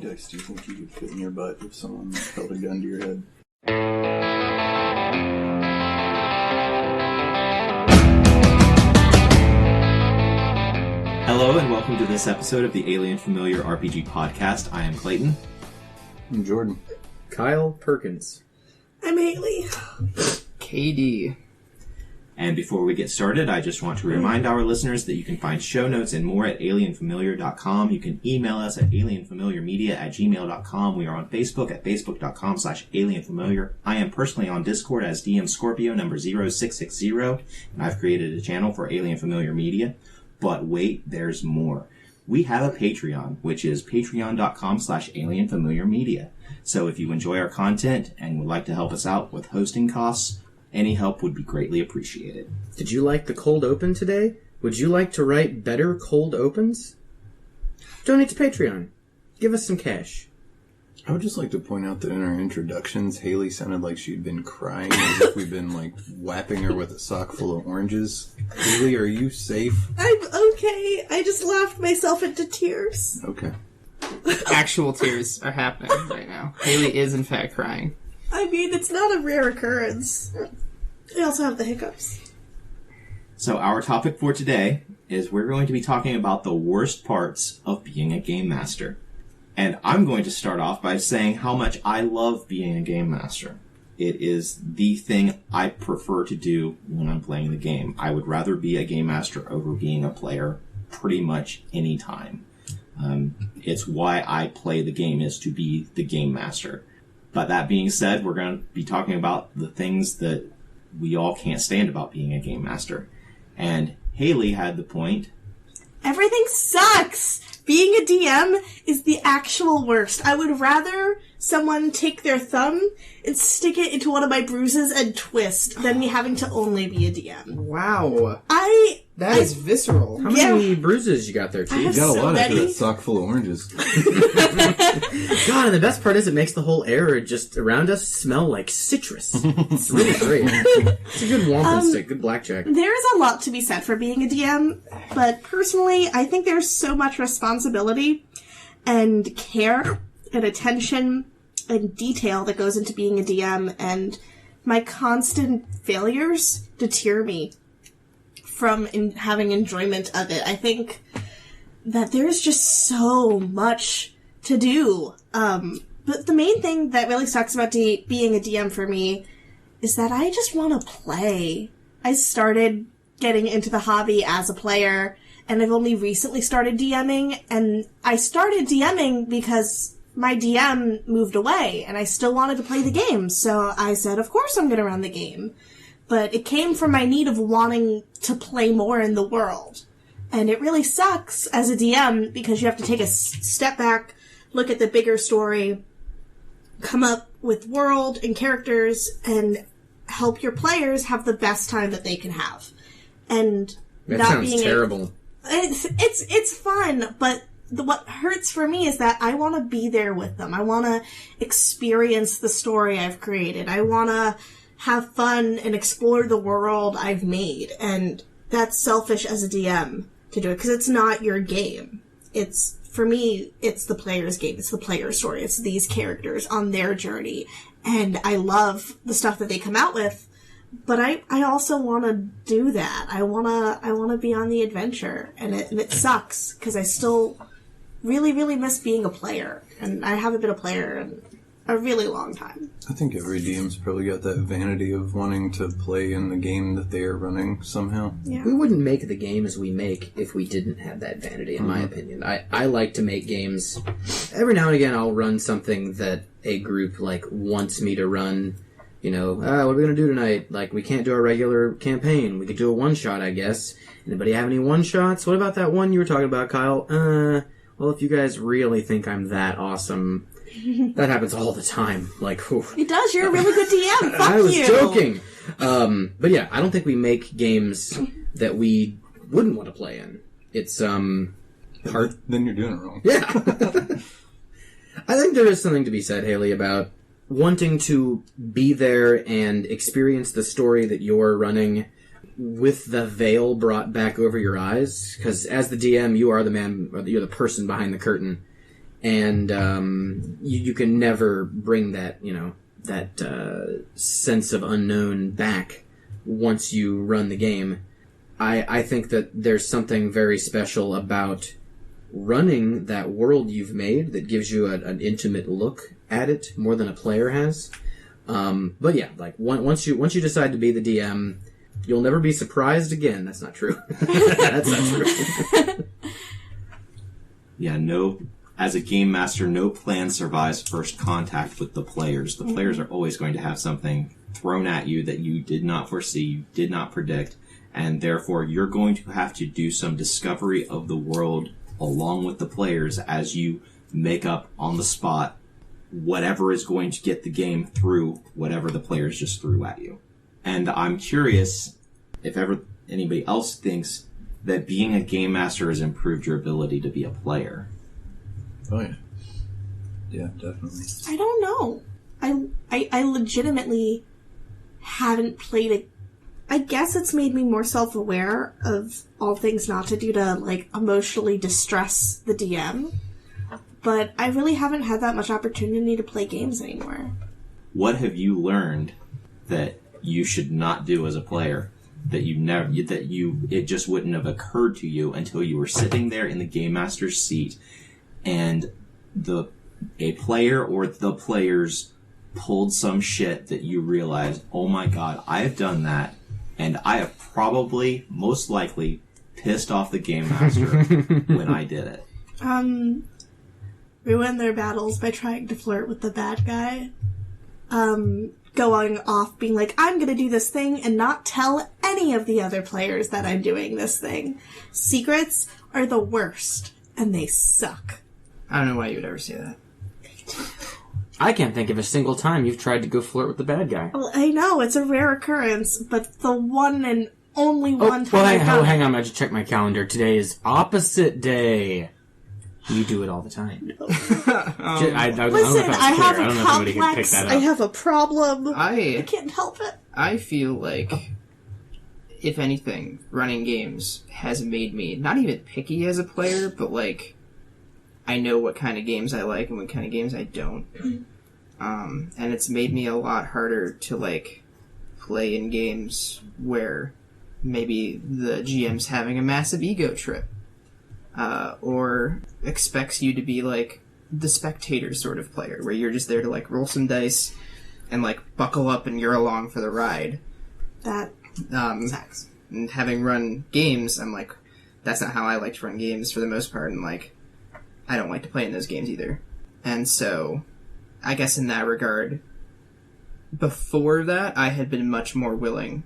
dicks do you think you could fit in your butt if someone held a gun to your head? Hello and welcome to this episode of the Alien Familiar RPG Podcast. I am Clayton. I'm Jordan. Kyle Perkins. I'm Hayley. KD. And before we get started, I just want to remind our listeners that you can find show notes and more at alienfamiliar.com. You can email us at alienfamiliarmedia@gmail.com. We are on Facebook at facebook.com/alienfamiliar. I am personally on Discord as DM Scorpio number 0660, and I've created a channel for Alien Familiar Media. But wait, there's more. We have a Patreon, which is patreon.com/alienfamiliarmedia. So if you enjoy our content and would like to help us out with hosting costs, any help would be greatly appreciated. Did you like the cold open today? Would you like to write better cold opens? Donate to Patreon. Give us some cash. I would just like to point out that in our introductions, Hayley sounded like she'd been crying as if we'd been, whapping her with a sock full of oranges. Hayley, are you safe? I'm okay. I just laughed myself into tears. Okay. Actual tears are happening right now. Hayley is, in fact, crying. I mean, it's not a rare occurrence. I also have the hiccups. So our topic for today is we're going to be talking about the worst parts of being a game master. And I'm going to start off by saying how much I love being a game master. It is the thing I prefer to do when I'm playing the game. I would rather be a game master over being a player pretty much any time. It's why I play the game, is to be the game master. But that being said, we're going to be talking about the things that we all can't stand about being a game master. And Hayley had the point. Everything sucks! Being a DM is the actual worst. I would rather someone take their thumb and stick it into one of my bruises and twist than me having to only be a DM. Wow. That is visceral. How many bruises you got there, Chief? You got a so lot many. after that sock full of oranges. God, and the best part is it makes the whole air just around us smell like citrus. It's really great. It's a good wampum stick, good blackjack. There is a lot to be said for being a DM, but personally, I think there's so much responsibility and care and attention and detail that goes into being a DM, and my constant failures deter me from having enjoyment of it. I think that there's just so much to do. But the main thing that really sucks about being a DM for me is that I just want to play. I started getting into the hobby as a player, and I've only recently started DMing, and I started DMing because my DM moved away, and I still wanted to play the game, so I said, of course I'm going to run the game. But it came from my need of wanting to play more in the world. And it really sucks as a DM because you have to take a step back, look at the bigger story, come up with world and characters, and help your players have the best time that they can have. And That not sounds being terrible. It's fun, but what hurts for me is that I want to be there with them. I want to experience the story I've created. I want to have fun and explore the world I've made. And that's selfish as a DM to do it, because it's not your game. For me, it's the player's game. It's the player's story. It's these characters on their journey. And I love the stuff that they come out with, but I also want to do that. I want to be on the adventure. And it sucks, because I still really, really miss being a player. And I haven't been a player in a really long time. I think every DM's probably got that vanity of wanting to play in the game that they are running somehow. Yeah. We wouldn't make the games we make if we didn't have that vanity, in my opinion. I like to make games. Every now and again, I'll run something that a group wants me to run. What are we going to do tonight? We can't do our regular campaign. We could do a one-shot, I guess. Anybody have any one-shots? What about that one you were talking about, Kyle? Well, if you guys really think I'm that awesome, that happens all the time. Oof. It does. You're a really good DM. Fuck you. I was joking. But yeah, I don't think we make games that we wouldn't want to play in. It's, Then you're doing it wrong. Yeah. I think there is something to be said, Hayley, about wanting to be there and experience the story that you're running with the veil brought back over your eyes. Because as the DM, you are the man, or you're the person behind the curtain. and you can never bring that, that sense of unknown back once you run the game. I think that there's something very special about running that world you've made that gives you an intimate look at it more than a player has. But yeah, like once you decide to be the DM, you'll never be surprised again. That's not true. That's not true. Yeah, as a game master, no plan survives first contact with the players. The players are always going to have something thrown at you that you did not foresee, you did not predict, and therefore you're going to have to do some discovery of the world along with the players as you make up on the spot whatever is going to get the game through whatever the players just threw at you. And I'm curious if ever anybody else thinks that being a game master has improved your ability to be a player. Oh, yeah. Yeah, definitely. I don't know. I legitimately haven't played it. I guess it's made me more self-aware of all things not to do to, like, emotionally distress the DM. But I really haven't had that much opportunity to play games anymore. What have you learned that you should not do as a player? It just wouldn't have occurred to you until you were sitting there in the game master's seat and a player or the players pulled some shit that you realized, oh my god, I have done that, and I have probably, most likely, pissed off the game master when I did it. Ruin their battles by trying to flirt with the bad guy. Going off being like, I'm gonna do this thing and not tell any of the other players that I'm doing this thing. Secrets are the worst, and they suck. I don't know why you would ever say that. I can't think of a single time you've tried to go flirt with the bad guy. Well, I know, it's a rare occurrence, but the one and only one time I've done hang on, I just checked my calendar. Today is opposite day. You do it all the time. Listen, I have a complex, I have a problem. I can't help it. I feel like, if anything, running games has made me not even picky as a player, but like, I know what kind of games I like and what kind of games I don't. And it's made me a lot harder to like play in games where maybe the GM's having a massive ego trip. Or expects you to be like the spectator sort of player, where you're just there to like roll some dice and like buckle up and you're along for the ride. That sucks. And having run games, I'm like, that's not how I like to run games for the most part, and like, I don't like to play in those games either. And so, I guess in that regard, before that, I had been much more willing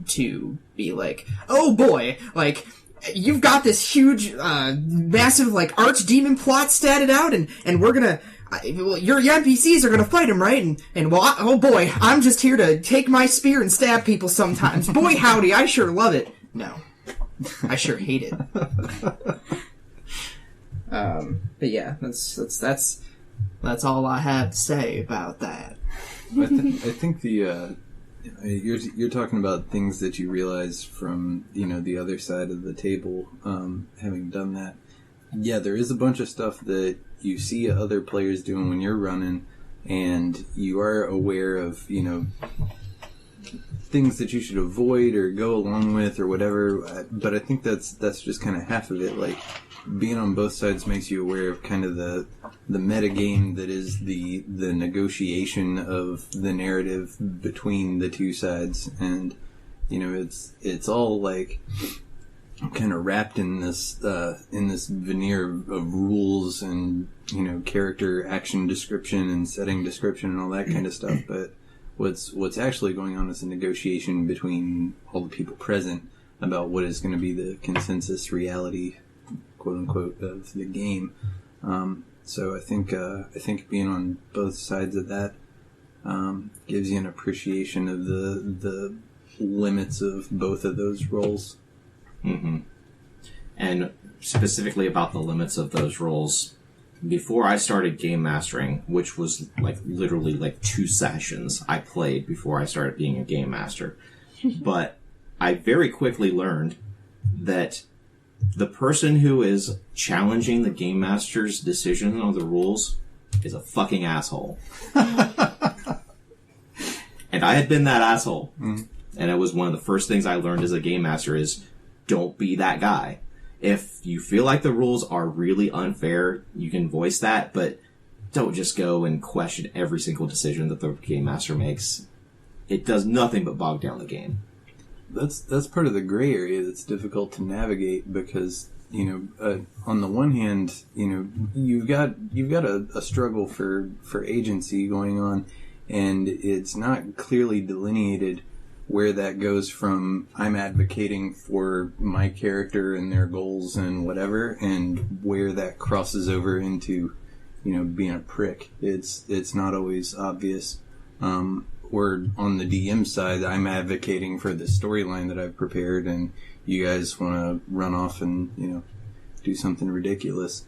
to be like, oh boy, like, you've got this huge, massive, like, archdemon plot statted out, and we're gonna, your NPCs are gonna fight him, right? Oh boy, I'm just here to take my spear and stab people sometimes. Boy howdy, I sure love it. No. I sure hate it. But yeah, that's all I have to say about that. I think the, you're talking about things that you realize from, the other side of the table, having done that. Yeah, there is a bunch of stuff that you see other players doing when you're running, and you are aware of, things that you should avoid or go along with or whatever. But I think that's just kind of half of it. Like, being on both sides makes you aware of kind of the meta game that is the negotiation of the narrative between the two sides, and it's all like kind of wrapped in this veneer of rules and character action description and setting description and all that kind of stuff. But what's actually going on is a negotiation between all the people present about what is going to be the consensus reality, quote unquote, of the game. So I think being on both sides of that gives you an appreciation of the limits of both of those roles. Mm-hmm. And specifically about the limits of those roles, before I started game mastering, which was like literally like 2 sessions I played before I started being a game master, but I very quickly learned that The person who is challenging the game master's decision on the rules is a fucking asshole. And I had been that asshole. Mm. And it was one of the first things I learned as a game master is don't be that guy. If you feel like the rules are really unfair, you can voice that, but don't just go and question every single decision that the game master makes. It does nothing but bog down the game. That's part of the gray area that's difficult to navigate because, on the one hand, you've got a struggle for agency going on, and it's not clearly delineated where that goes from I'm advocating for my character and their goals and whatever, and where that crosses over into, being a prick. It's not always obvious. Or on the DM side, I'm advocating for the storyline that I've prepared, and you guys want to run off and, do something ridiculous.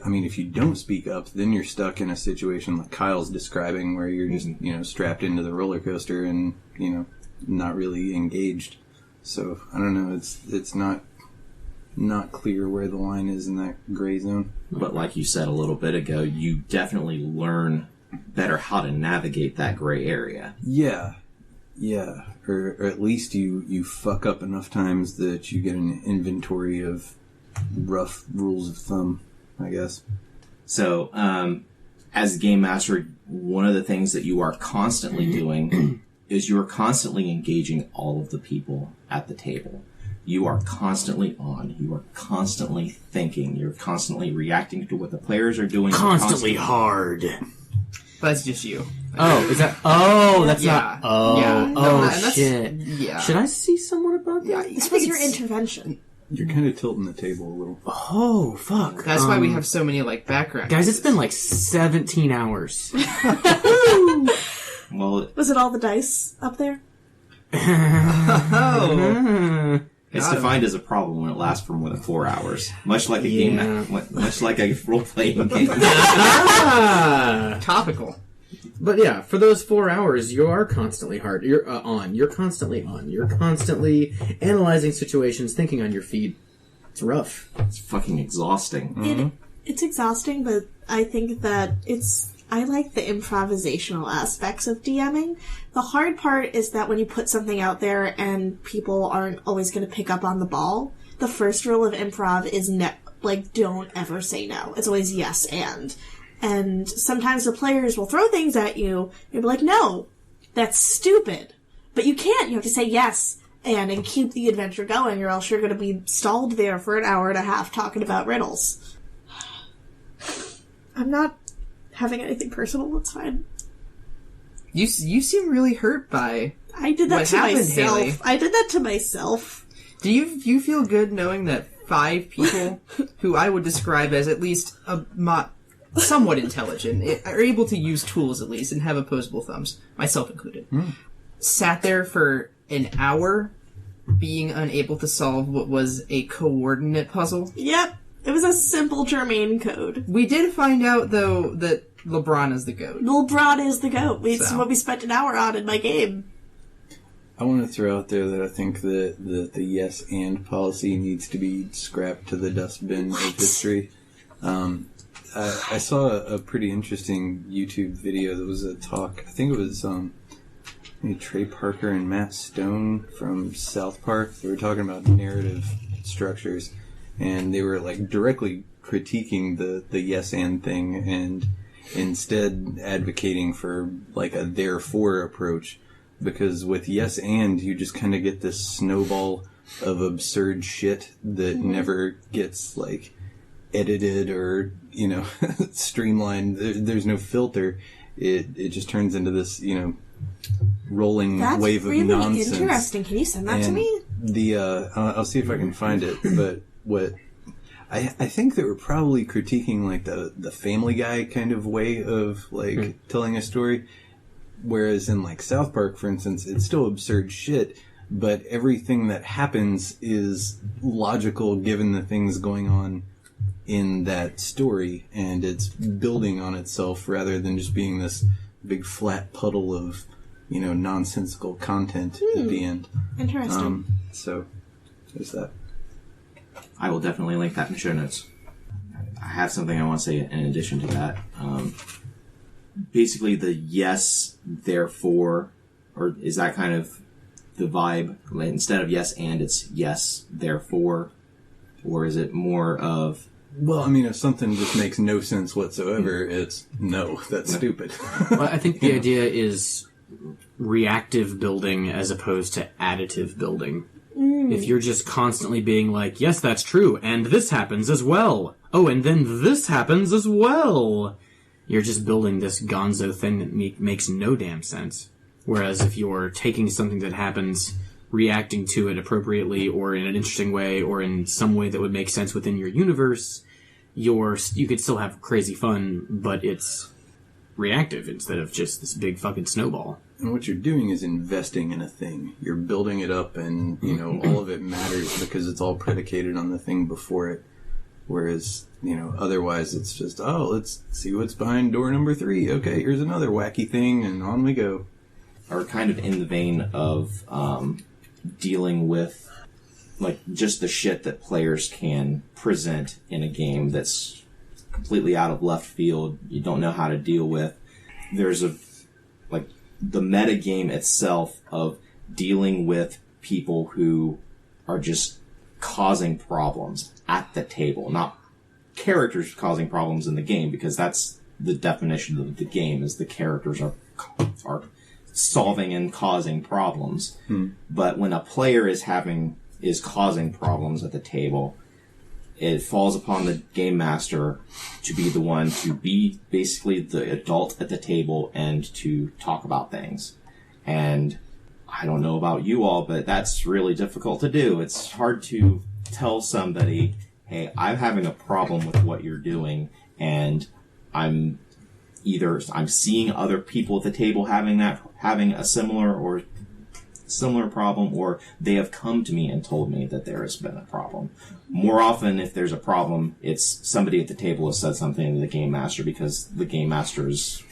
I mean, if you don't speak up, then you're stuck in a situation like Kyle's describing where you're just, strapped into the roller coaster and, not really engaged. So, I don't know, it's not clear where the line is in that gray zone. But like you said a little bit ago, you definitely learn better how to navigate that gray area. Yeah. Or at least you fuck up enough times that you get an inventory of rough rules of thumb, I guess. So, as a game master, one of the things that you are constantly doing is you are constantly engaging all of the people at the table. You are constantly on. You are constantly thinking. You're constantly reacting to what the players are doing. Constantly hard. That's just you. Oh, is that? Oh, that's yeah. not. Oh, yeah. oh shit. Yeah. Should I see someone about that? Yeah, This was your intervention. You're kind of tilting the table a little. Oh, fuck. That's why we have so many, background. Guys, it's been 17 hours. Well, was it all the dice up there? Oh. It's defined as a problem when it lasts for more than 4 hours. Much like a game, much like a role-playing game. Topical. But yeah, for those 4 hours, you are constantly hard. You're on. You're constantly on. You're constantly analyzing situations, thinking on your feet. It's rough. It's fucking exhausting. Mm-hmm. It's exhausting, but I think that I like the improvisational aspects of DMing. The hard part is that when you put something out there and people aren't always going to pick up on the ball, the first rule of improv is don't ever say no. It's always yes and. And sometimes the players will throw things at you and you'll be like, no, that's stupid. But you can't. You have to say yes and keep the adventure going, or else you're going to be stalled there for an hour and a half talking about riddles. I'm not having anything personal. It's fine. You seem really hurt by. I did that what to happened, myself. Hayley. I did that to myself. Do you feel good knowing that 5 people who I would describe as at least somewhat intelligent are able to use tools at least and have opposable thumbs, myself included, sat there for an hour being unable to solve what was a coordinate puzzle? Yep. It was a simple Germain code. We did find out, though, that LeBron is the GOAT. LeBron is the GOAT. It's what we spent an hour on in my game. I want to throw out there that I think that the yes and policy needs to be scrapped to the dustbin of history. I saw a pretty interesting YouTube video that was a talk. I think it was Trey Parker and Matt Stone from South Park. They were talking about narrative structures, and they were directly critiquing the yes and thing, and instead advocating for a therefore approach. Because with yes and, you just kind of get this snowball of absurd shit that never gets edited or streamlined. There's no filter. It just turns into this rolling wave of nonsense. That's really interesting. Can you send that to me? I'll see if I can find it. But what I think they were probably critiquing the Family Guy kind of way of telling a story. Whereas in South Park, for instance, it's still absurd shit, but everything that happens is logical given the things going on in that story, and it's building on itself rather than just being this big flat puddle of, nonsensical content at the end. Interesting. So, there's that. I will definitely link that in the show notes. I have something I want to say in addition to that. Basically, the yes, therefore, or is that kind of the vibe? Like, instead of yes and, it's yes, therefore, or is it more of... Well, I mean, if something just makes no sense whatsoever, it's no, that's stupid. Well, I think the idea is reactive building as opposed to additive building. If you're just constantly being like, yes, that's true, and this happens as well. Oh, and then this happens as well. You're just building this gonzo thing that makes no damn sense. Whereas if you're taking something that happens, reacting to it appropriately, or in an interesting way, or in some way that would make sense within your universe, you could still have crazy fun, but it's reactive instead of just this big fucking snowball. And what you're doing is investing in a thing. You're building it up, and, you know, all of it matters because it's all predicated on the thing before it. Whereas, you know, otherwise it's just, oh, let's see what's behind door number 3. Okay, here's another wacky thing, and on we go. Or kind of in the vein of dealing with, like, just the shit that players can present in a game that's completely out of left field, you don't know how to deal with. There's the meta game itself of dealing with people who are just causing problems at the table, not characters causing problems in the game, because that's the definition of the game, is the characters are solving and causing problems. But when a player is causing problems at the table, it falls upon the game master to be the one to be basically the adult at the table and to talk about things. And I don't know about you all, but that's really difficult to do. It's hard to tell somebody, hey, I'm having a problem with what you're doing, and I'm seeing other people at the table having a similar problem, or they have come to me and told me that there has been a problem. More often, if there's a problem, it's somebody at the table has said something to the game master, because the game master's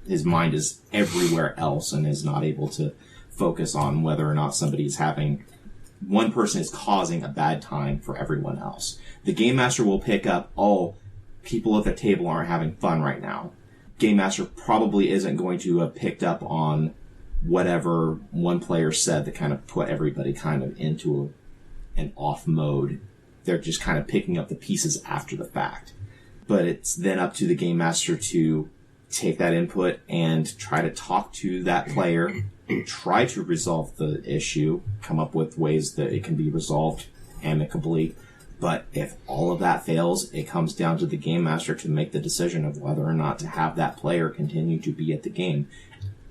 his mind is everywhere else and is not able to focus on whether or not one person is causing a bad time for everyone else. The game master will pick up, oh, people at the table aren't having fun right now. Game master probably isn't going to have picked up on whatever one player said that kind of put everybody kind of into an off mode. They're just kind of picking up the pieces after the fact. But it's then up to the game master to take that input and try to talk to that player, try to resolve the issue, come up with ways that it can be resolved amicably. But if all of that fails, it comes down to the game master to make the decision of whether or not to have that player continue to be at the game.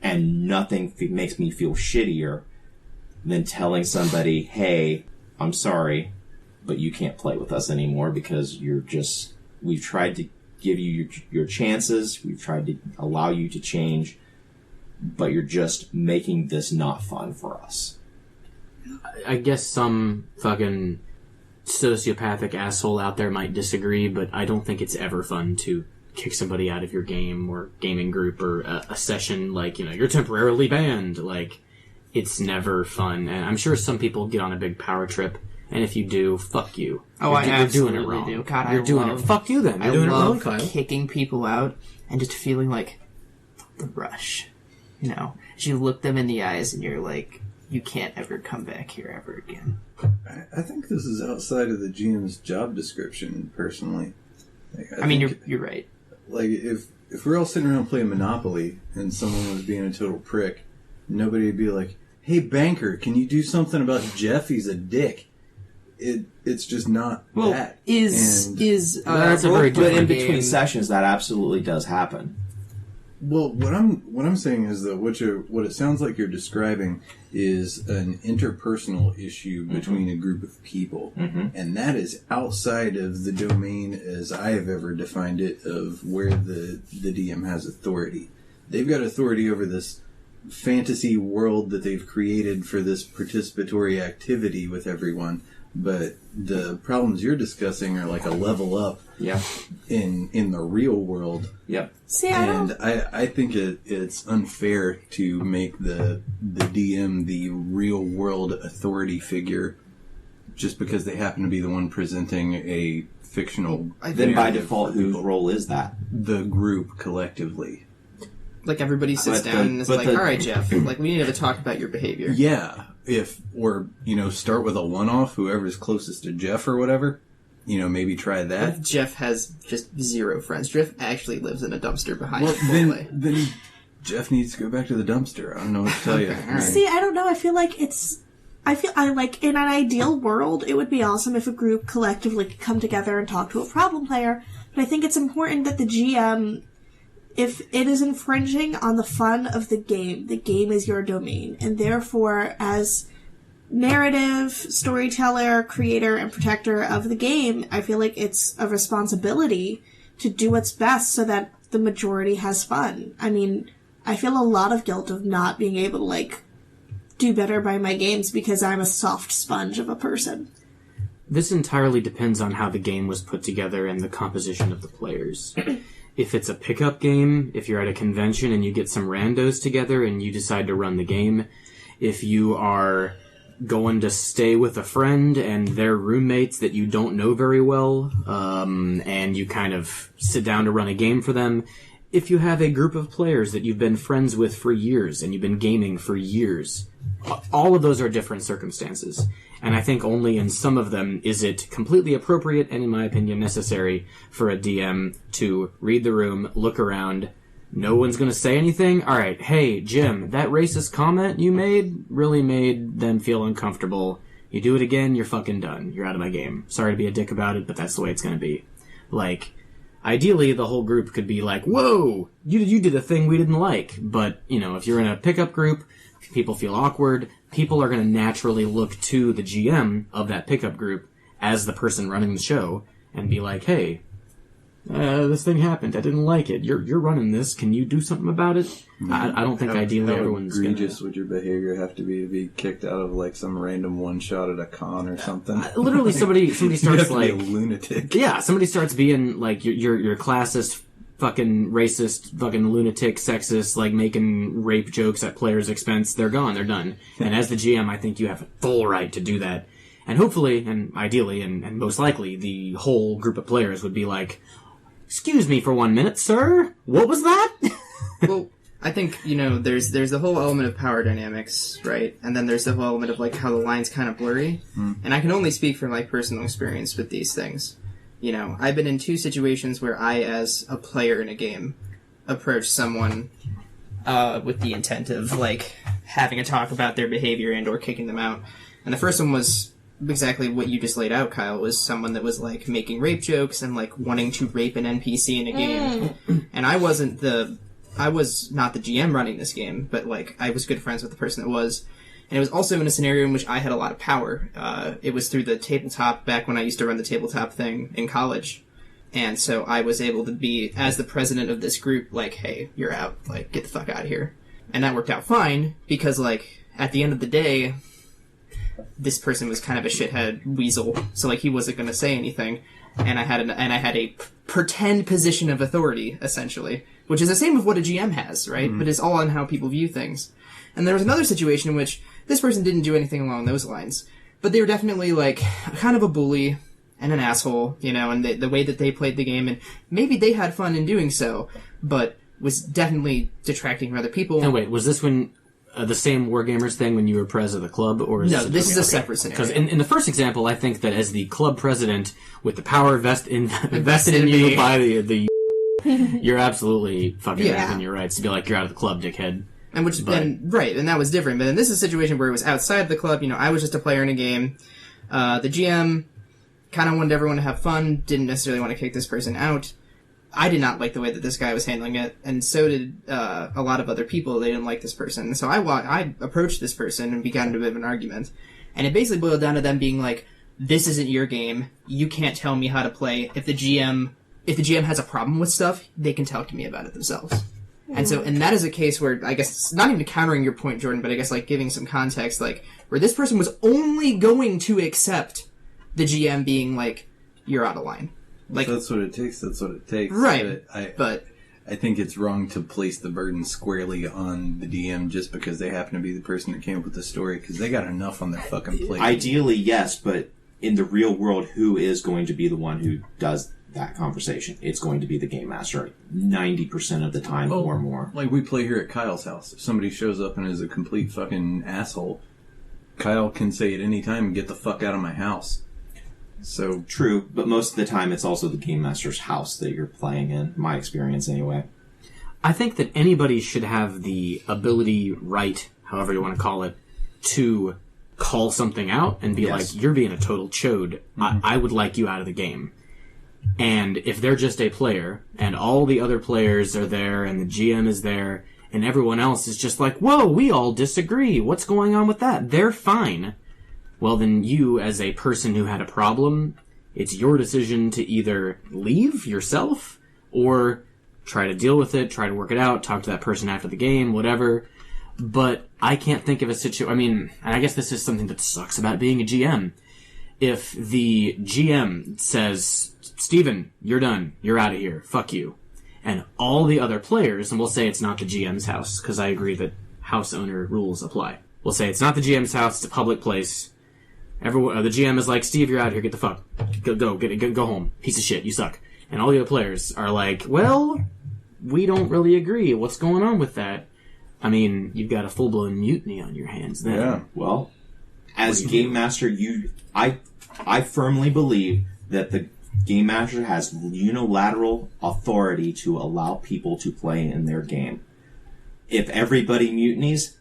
And nothing makes me feel shittier than telling somebody, hey, I'm sorry, but you can't play with us anymore because we've tried to give you your chances, we've tried to allow you to change, but you're just making this not fun for us. I guess some fucking sociopathic asshole out there might disagree, but I don't think it's ever fun to kick somebody out of your game or gaming group or a session, like, you know, you're temporarily banned. Like, it's never fun. And I'm sure some people get on a big power trip, and if you do, fuck you. Oh, you're doing it wrong. Do. God, you're doing it. Fuck you then. You're doing it wrong, Kyle. Kicking people out and just feeling like the rush. You know, as you look them in the eyes and you're like, you can't ever come back here ever again. I think this is outside of the GM's job description, personally. I mean, you're right. Like, if we're all sitting around playing Monopoly and someone was being a total prick, nobody would be like, hey, banker, can you do something about Jeff? He's a dick. It's just not that. That's a very good in between sessions, that absolutely does happen. Well, what I'm saying is that what it sounds like you're describing is an interpersonal issue between a group of people, and that is outside of the domain as I have ever defined it of where the DM has authority. They've got authority over this fantasy world that they've created for this participatory activity with everyone. But the problems you're discussing are like a level up in the real world. Yep. And I think it's unfair to make the DM the real world authority figure just because they happen to be the one presenting a fictional. Then by narrative default, for whose people. role is that? The group collectively. Like everybody sits But down and is but like, all right, Jeff, like we need to talk about your behavior. Yeah, start with a one-off, whoever's closest to Jeff or whatever. Maybe try What that. if Jeff has just 0 friends? Jeff actually lives in a dumpster behind Well, Chipotle. then Jeff needs to go back to the dumpster. I don't know what to tell you. Okay, all right. See, I don't know. I feel like in an ideal world, it would be awesome if a group collectively could come together and talk to a problem player. But I think it's important that the GM, if it is infringing on the fun of the game is your domain. And therefore, as narrative, storyteller, creator, and protector of the game, I feel like it's a responsibility to do what's best so that the majority has fun. I mean, I feel a lot of guilt of not being able to, do better by my games because I'm a soft sponge of a person. This entirely depends on how the game was put together and the composition of the players. If it's a pickup game, if you're at a convention and you get some randos together and you decide to run the game, if you are going to stay with a friend and their roommates that you don't know very well, and you kind of sit down to run a game for them, if you have a group of players that you've been friends with for years and you've been gaming for years, all of those are different circumstances. And I think only in some of them is it completely appropriate and, in my opinion, necessary for a DM to read the room, look around. No one's going to say anything? All right, hey, Jim, that racist comment you made really made them feel uncomfortable. You do it again, you're fucking done. You're out of my game. Sorry to be a dick about it, but that's the way it's going to be. Ideally, the whole group could be like, whoa, you did a thing we didn't like. But, if you're in a pickup group, people feel awkward. People are going to naturally look to the GM of that pickup group as the person running the show and be like, hey, this thing happened. I didn't like it. You're running this. Can you do something about it? I don't think ideally everyone's How egregious gonna... would your behavior have to be kicked out of some random one shot at a con or something? Literally, somebody You starts have to be a lunatic. yeah, somebody starts being your classist, fucking racist, fucking lunatic, sexist, making rape jokes at players' expense. They're gone. They're done. And as the GM, I think you have a full right to do that. And hopefully, and ideally, and most likely, the whole group of players would be like, excuse me for 1 minute, sir? What was that? Well, I think, there's the whole element of power dynamics, right? And then there's the whole element of, how the line's kind of blurry. And I can only speak from, personal experience with these things. I've been in 2 situations where I, as a player in a game, approached someone with the intent of, having a talk about their behavior and or kicking them out. And the first one was exactly what you just laid out, Kyle, was someone that was, making rape jokes and, wanting to rape an NPC in a game. And I was not the GM running this game, but, I was good friends with the person that was. And it was also in a scenario in which I had a lot of power. It was through the tabletop, back when I used to run the tabletop thing in college. And so I was able to be, as the president of this group, hey, you're out. Get the fuck out of here. And that worked out fine, because, at the end of the day, this person was kind of a shithead weasel. So, he wasn't going to say anything. And I had a pretend position of authority, essentially. Which is the same of what a GM has, right? Mm-hmm. But it's all on how people view things. And there was another situation in which this person didn't do anything along those lines. But they were definitely, kind of a bully and an asshole, and the way that they played the game. And maybe they had fun in doing so, but was definitely detracting from other people. And wait, was this when the same Wargamers thing when you were pres of the club? Or is no, this is a separate scenario. Because in the first example, I think that as the club president, with the power invested in you by the you're absolutely fucking within your rights to be like, you're out of the club, dickhead. And and that was different. But then this is a situation where it was outside the club. I was just a player in a game. The GM kind of wanted everyone to have fun, didn't necessarily want to kick this person out. I did not like the way that this guy was handling it, and so did a lot of other people. They didn't like this person. And so I approached this person and began a bit of an argument. And it basically boiled down to them being like, this isn't your game. You can't tell me how to play. If the GM has a problem with stuff, they can talk to me about it themselves. And that is a case where, I guess, it's not even countering your point, Jordan, but I guess, giving some context, where this person was only going to accept the GM being you're out of line. That's what it takes, Right. But I think it's wrong to place the burden squarely on the DM just because they happen to be the person that came up with the story, because they got enough on their fucking plate. Ideally, yes, but in the real world, who is going to be the one who does that conversation? It's going to be the game master 90% of the time or more. Like we play here at Kyle's house. If somebody shows up and is a complete fucking asshole, Kyle can say at any time, get the fuck out of my house. So true, but most of the time it's also the game master's house that you're playing in, my experience anyway. I think that anybody should have the ability, right, however you want to call it, to call something out and be like, you're being a total chode. I would like you out of the game. And if they're just a player, and all the other players are there, and the GM is there, and everyone else is just like, whoa, we all disagree. What's going on with that? They're fine. Well, then you, as a person who had a problem, it's your decision to either leave yourself or try to deal with it, try to work it out, talk to that person after the game, whatever. But I can't think of a situation... I mean, and I guess this is something that sucks about being a GM. If the GM says, Steven, you're done. You're out of here. Fuck you. And all the other players, and we'll say it's not the GM's house, because I agree that house owner rules apply. We'll say it's not the GM's house, it's a public place. Everyone, the GM is like, Steve, you're out of here. Get the fuck. Go home. Piece of shit. You suck. And all the other players are like, well, we don't really agree. What's going on with that? I mean, you've got a full-blown mutiny on your hands then. Yeah. Well, as game master, I firmly believe that the game master has unilateral authority to allow people to play in their game. If everybody mutinies,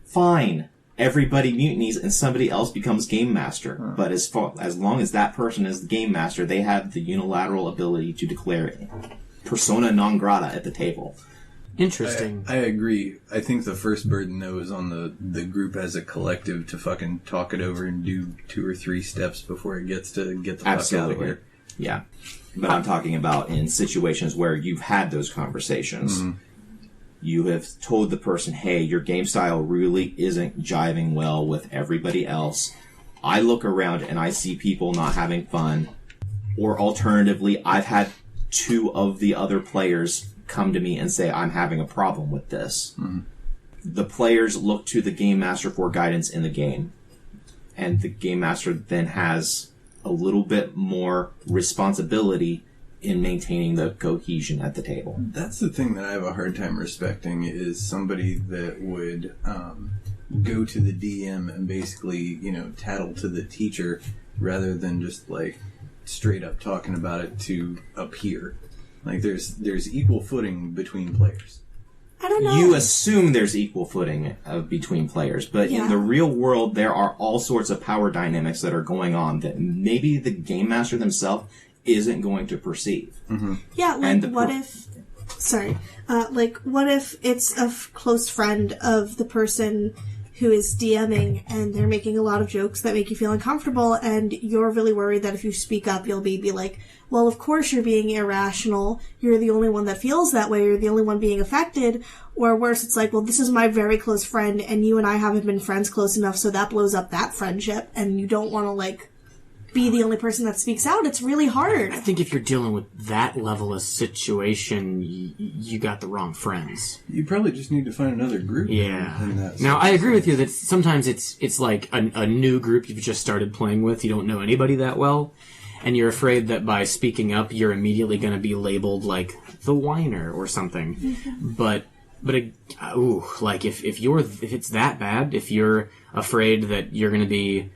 fine. Everybody mutinies and somebody else becomes game master. But as long as that person is the game master, they have the unilateral ability to declare persona non grata at the table. Interesting. I agree. I think the first burden, though, is on the group as a collective to fucking talk it over and do 2 or 3 steps before it gets to get the fuck out of here. Yeah. But I'm talking about in situations where you've had those conversations. Mm-hmm. You have told the person, hey, your game style really isn't jiving well with everybody else. I look around and I see people not having fun. Or alternatively, I've had 2 of the other players come to me and say, I'm having a problem with this. Mm-hmm. The players look to the game master for guidance in the game. And the game master then has a little bit more responsibility in maintaining the cohesion at the table. That's the thing that I have a hard time respecting, is somebody that would go to the DM and basically, tattle to the teacher rather than just, straight up talking about it to a peer. There's equal footing between players. I don't know. You assume there's equal footing between players, but in the real world, there are all sorts of power dynamics that are going on that maybe the game master themselves isn't going to perceive. Mm-hmm. Yeah, what if... Sorry. What if it's a close friend of the person who is DMing and they're making a lot of jokes that make you feel uncomfortable, and you're really worried that if you speak up, you'll be like, well, of course you're being irrational. You're the only one that feels that way. You're the only one being affected. Or worse, it's like, well, this is my very close friend, and you and I haven't been friends close enough, so that blows up that friendship, and you don't want to, be the only person that speaks out. It's really hard. I think if you're dealing with that level of situation, you got the wrong friends. You probably just need to find another group. Yeah. Now, I agree with you that sometimes it's like a new group you've just started playing with. You don't know anybody that well, and you're afraid that by speaking up, you're immediately going to be labeled like the whiner or something. Mm-hmm. But if it's that bad, if you're afraid that you're going to be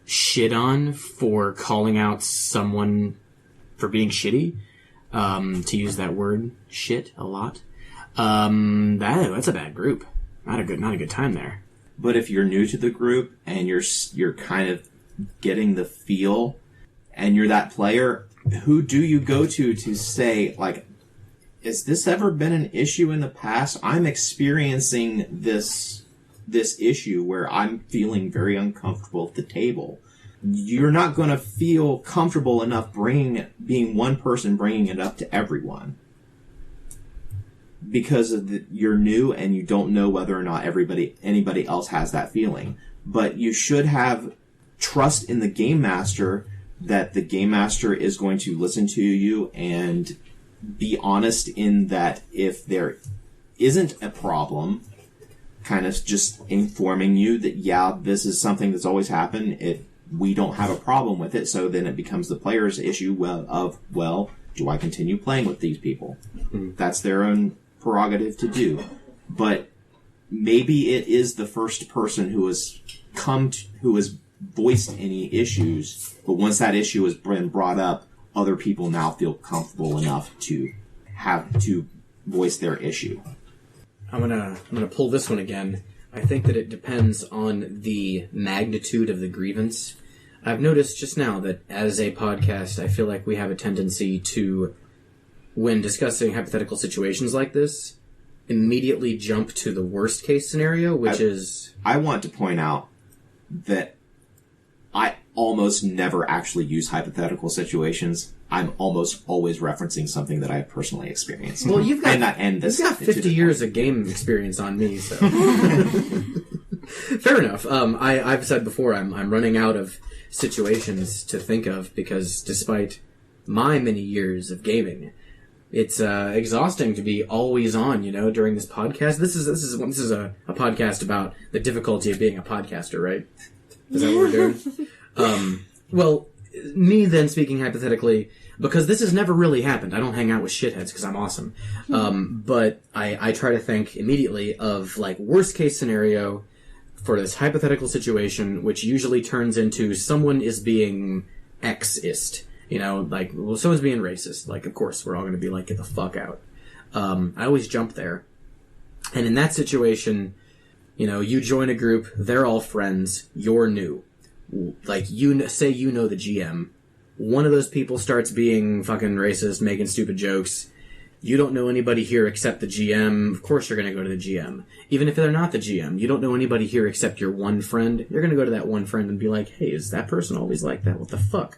shit on for calling out someone for being shitty, to use that word shit a lot, that's a bad group. Not a good time there. But if you're new to the group and you're kind of getting the feel and you're that player, who do you go to say, has this ever been an issue in the past? I'm experiencing this issue where I'm feeling very uncomfortable at the table. You're not going to feel comfortable enough being one person bringing it up to everyone, because you're new and you don't know whether or not anybody else has that feeling. But you should have trust in the game master that the game master is going to listen to you and be honest in that if there isn't a problem, kind of just informing you that, this is something that's always happened. we don't have a problem with it, so then it becomes the player's issue do I continue playing with these people? That's their own prerogative to do. But maybe it is the first person who has voiced any issues, but once that issue has been brought up, other people now feel comfortable enough to have to voice their issue. I'm gonna pull this one again. I think that it depends on the magnitude of the grievance. I've noticed just now that as a podcast, I feel like we have a tendency to, when discussing hypothetical situations like this, immediately jump to the worst case scenario, which is... I want to point out that I almost never actually use hypothetical situations. I'm almost always referencing something that I've personally experienced. Well, you've got 50 years point. of game experience on me, so... Fair enough. I've said before, I'm running out of situations to think of because despite my many years of gaming, it's exhausting to be always on, during this podcast. This is a podcast about the difficulty of being a podcaster, right? Is that what we're doing? Well, me then speaking hypothetically, because this has never really happened. I don't hang out with shitheads because I'm awesome. But I try to think immediately of worst case scenario for this hypothetical situation, which usually turns into someone is being X-ist. Someone's being racist. Of course, we're all going to be get the fuck out. I always jump there. And in that situation, you join a group, they're all friends, you're new. Say you know the GM. One of those people starts being fucking racist, making stupid jokes. You don't know anybody here except the GM. Of course you're going to go to the GM. Even if they're not the GM, you don't know anybody here except your one friend. You're going to go to that one friend and be like, hey, is that person always like that? What the fuck?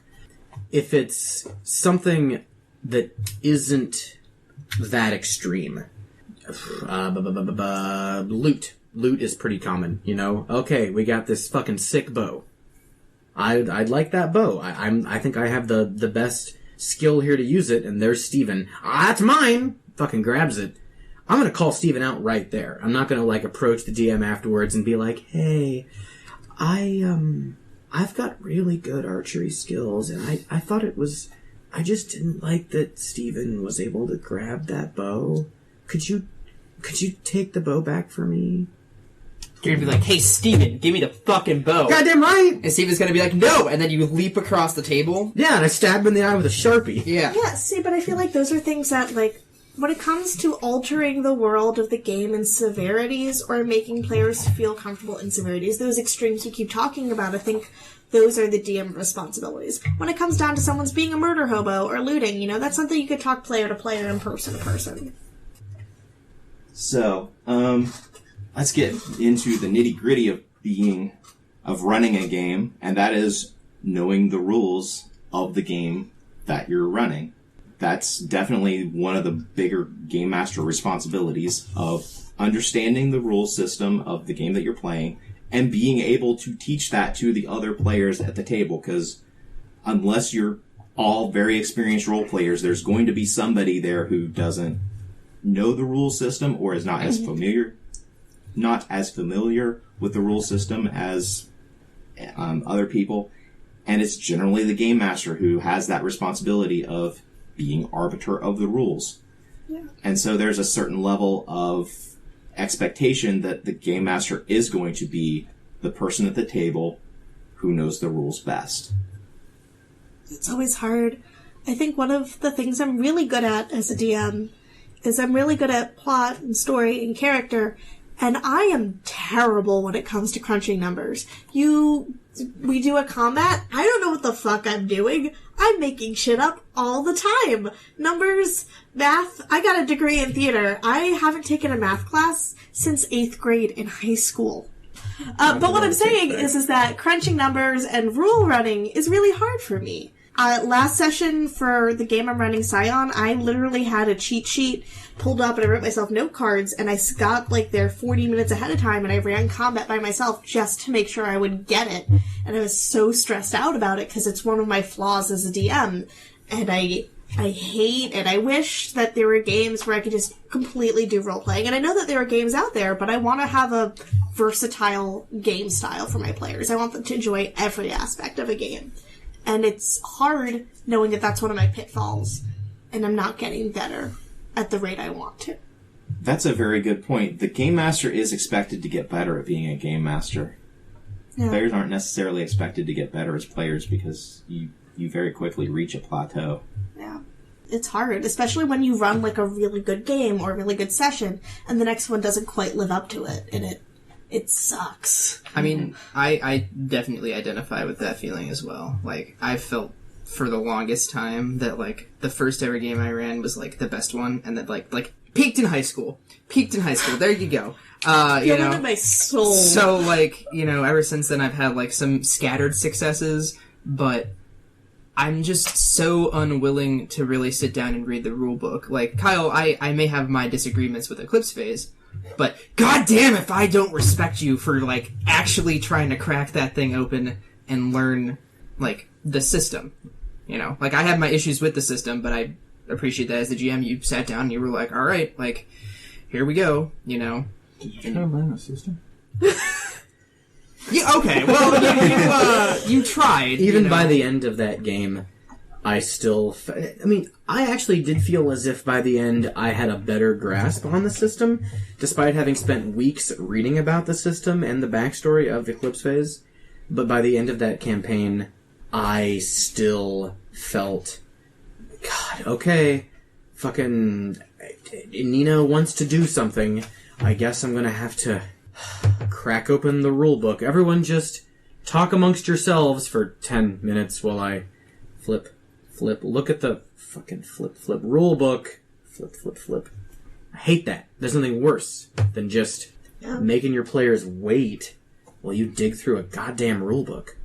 If it's something that isn't that extreme, loot. Loot is pretty common, Okay, we got this fucking sick bow. I'd like that bow. I think I have the best skill here to use it, and there's Steven. That's mine! Fucking grabs it. I'm gonna call Steven out right there. I'm not gonna approach the DM afterwards and be like, hey, I've got really good archery skills, and I thought I just didn't like that Steven was able to grab that bow. Could you take the bow back for me? You're gonna be like, hey, Steven, give me the fucking bow. Goddamn right! And Steven's gonna be like, no! And then you leap across the table. Yeah, and I stab him in the eye with a Sharpie. Yeah. Yeah, see, but I feel like those are things that, when it comes to altering the world of the game in severities or making players feel comfortable in severities, those extremes you keep talking about, I think those are the DM responsibilities. When it comes down to someone's being a murder hobo or looting, that's something you could talk player to player and person to person. So, let's get into the nitty-gritty of running a game, and that is knowing the rules of the game that you're running. That's definitely one of the bigger game master responsibilities of understanding the rule system of the game that you're playing and being able to teach that to the other players at the table, because unless you're all very experienced role players, there's going to be somebody there who doesn't know the rule system or is not as familiar with the rule system as other people, and it's generally the game master who has that responsibility of being arbiter of the rules. Yeah. And so there's a certain level of expectation that the game master is going to be the person at the table who knows the rules best. It's always hard. I think one of the things I'm really good at as a DM is I'm really good at plot and story and character, and I am terrible when it comes to crunching numbers. We do a combat, I don't know what the fuck I'm doing. I'm making shit up all the time. Numbers, math, I got a degree in theater. I haven't taken a math class since 8th grade in high school. But what I'm saying is that crunching numbers and rule running is really hard for me. Last session for the game I'm running, Scion, I literally had a cheat sheet pulled up and I wrote myself note cards, and I got there 40 minutes ahead of time and I ran combat by myself just to make sure I would get it. And I was so stressed out about it because it's one of my flaws as a DM. And I hate it. I wish that there were games where I could just completely do role-playing. And I know that there are games out there, but I want to have a versatile game style for my players. I want them to enjoy every aspect of a game. And it's hard knowing that that's one of my pitfalls, and I'm not getting better at the rate I want to. That's a very good point. The game master is expected to get better at being a game master. Yeah. Players aren't necessarily expected to get better as players because you very quickly reach a plateau. Yeah. It's hard, especially when you run like a really good game or a really good session, and the next one doesn't quite live up to it, and it sucks. I mean, I definitely identify with that feeling as well. Like, I felt for the longest time that, like, the first ever game I ran was, like, the best one, and that, like, peaked in high school. There you go. You know, in my soul. So, like, you know, ever since then I've had, like, some scattered successes, but I'm just so unwilling to really sit down and read the rule book. Like, Kyle, I may have my disagreements with Eclipse Phase, but goddamn if I don't respect you for, like, actually trying to crack that thing open and learn, like, the system. You know, like, I have my issues with the system, but I appreciate that as the GM, you sat down and you were like, all right, like, here we go, you know. Did you try to learn the system? Yeah, okay, well, you tried. Even you know. by the end of that game, I still... I actually did feel as if by the end I had a better grasp on the system, despite having spent weeks reading about the system and the backstory of Eclipse Phase. But by the end of that campaign, I still felt... God, okay, fucking Nina wants to do something. I guess I'm gonna have to crack open the rule book. Everyone just talk amongst yourselves for 10 minutes while I flip. Look at the fucking flip rule book. Flip. I hate that. There's nothing worse than just making your players wait while you dig through a goddamn rule book.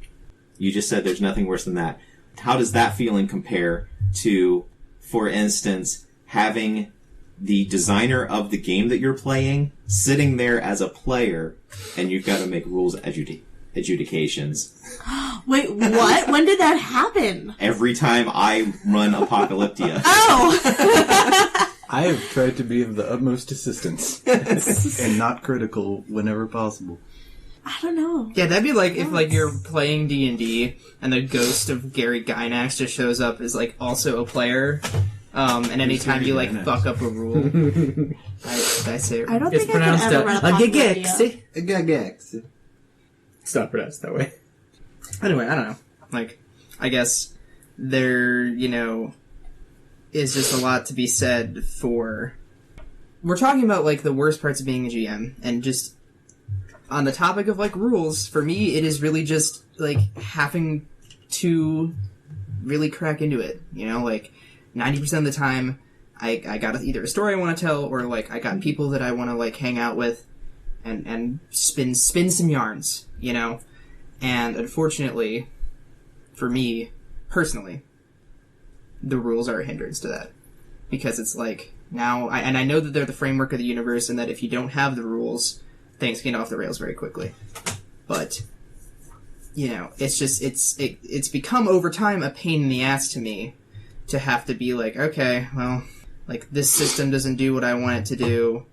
You just said there's nothing worse than that. How does that feeling compare to, for instance, having the designer of the game that you're playing sitting there as a player and you've got to make rules adjudications? Wait, what? When did that happen? Every time I run Apocalyptia. Oh! I have tried to be of the utmost assistance and not critical whenever possible. I don't know. Yeah, that'd be like if, like, you're playing D&D and the ghost of Gary Gynax just shows up as, like, also a player. And anytime you, like, fuck up a rule. I say it. I don't It's think I could ever run Apocalyptia. Gagax. It's not pronounced that way. Anyway, I don't know. Like, I guess there, you know, is just a lot to be said for... We're talking about, like, the worst parts of being a GM, and just... On the topic of, like, rules, for me, it is really just, like, having to really crack into it. You know, like, 90% of the time, I got either a story I want to tell, or, like, I got people that I want to, like, hang out with and spin some yarns, you know? And unfortunately, for me, personally, the rules are a hindrance to that. Because it's like, now, I know that they're the framework of the universe, and that if you don't have the rules... things get off the rails very quickly. But, you know, it's just, it's become over time a pain in the ass to me to have to be like, okay, well, like, this system doesn't do what I want it to do.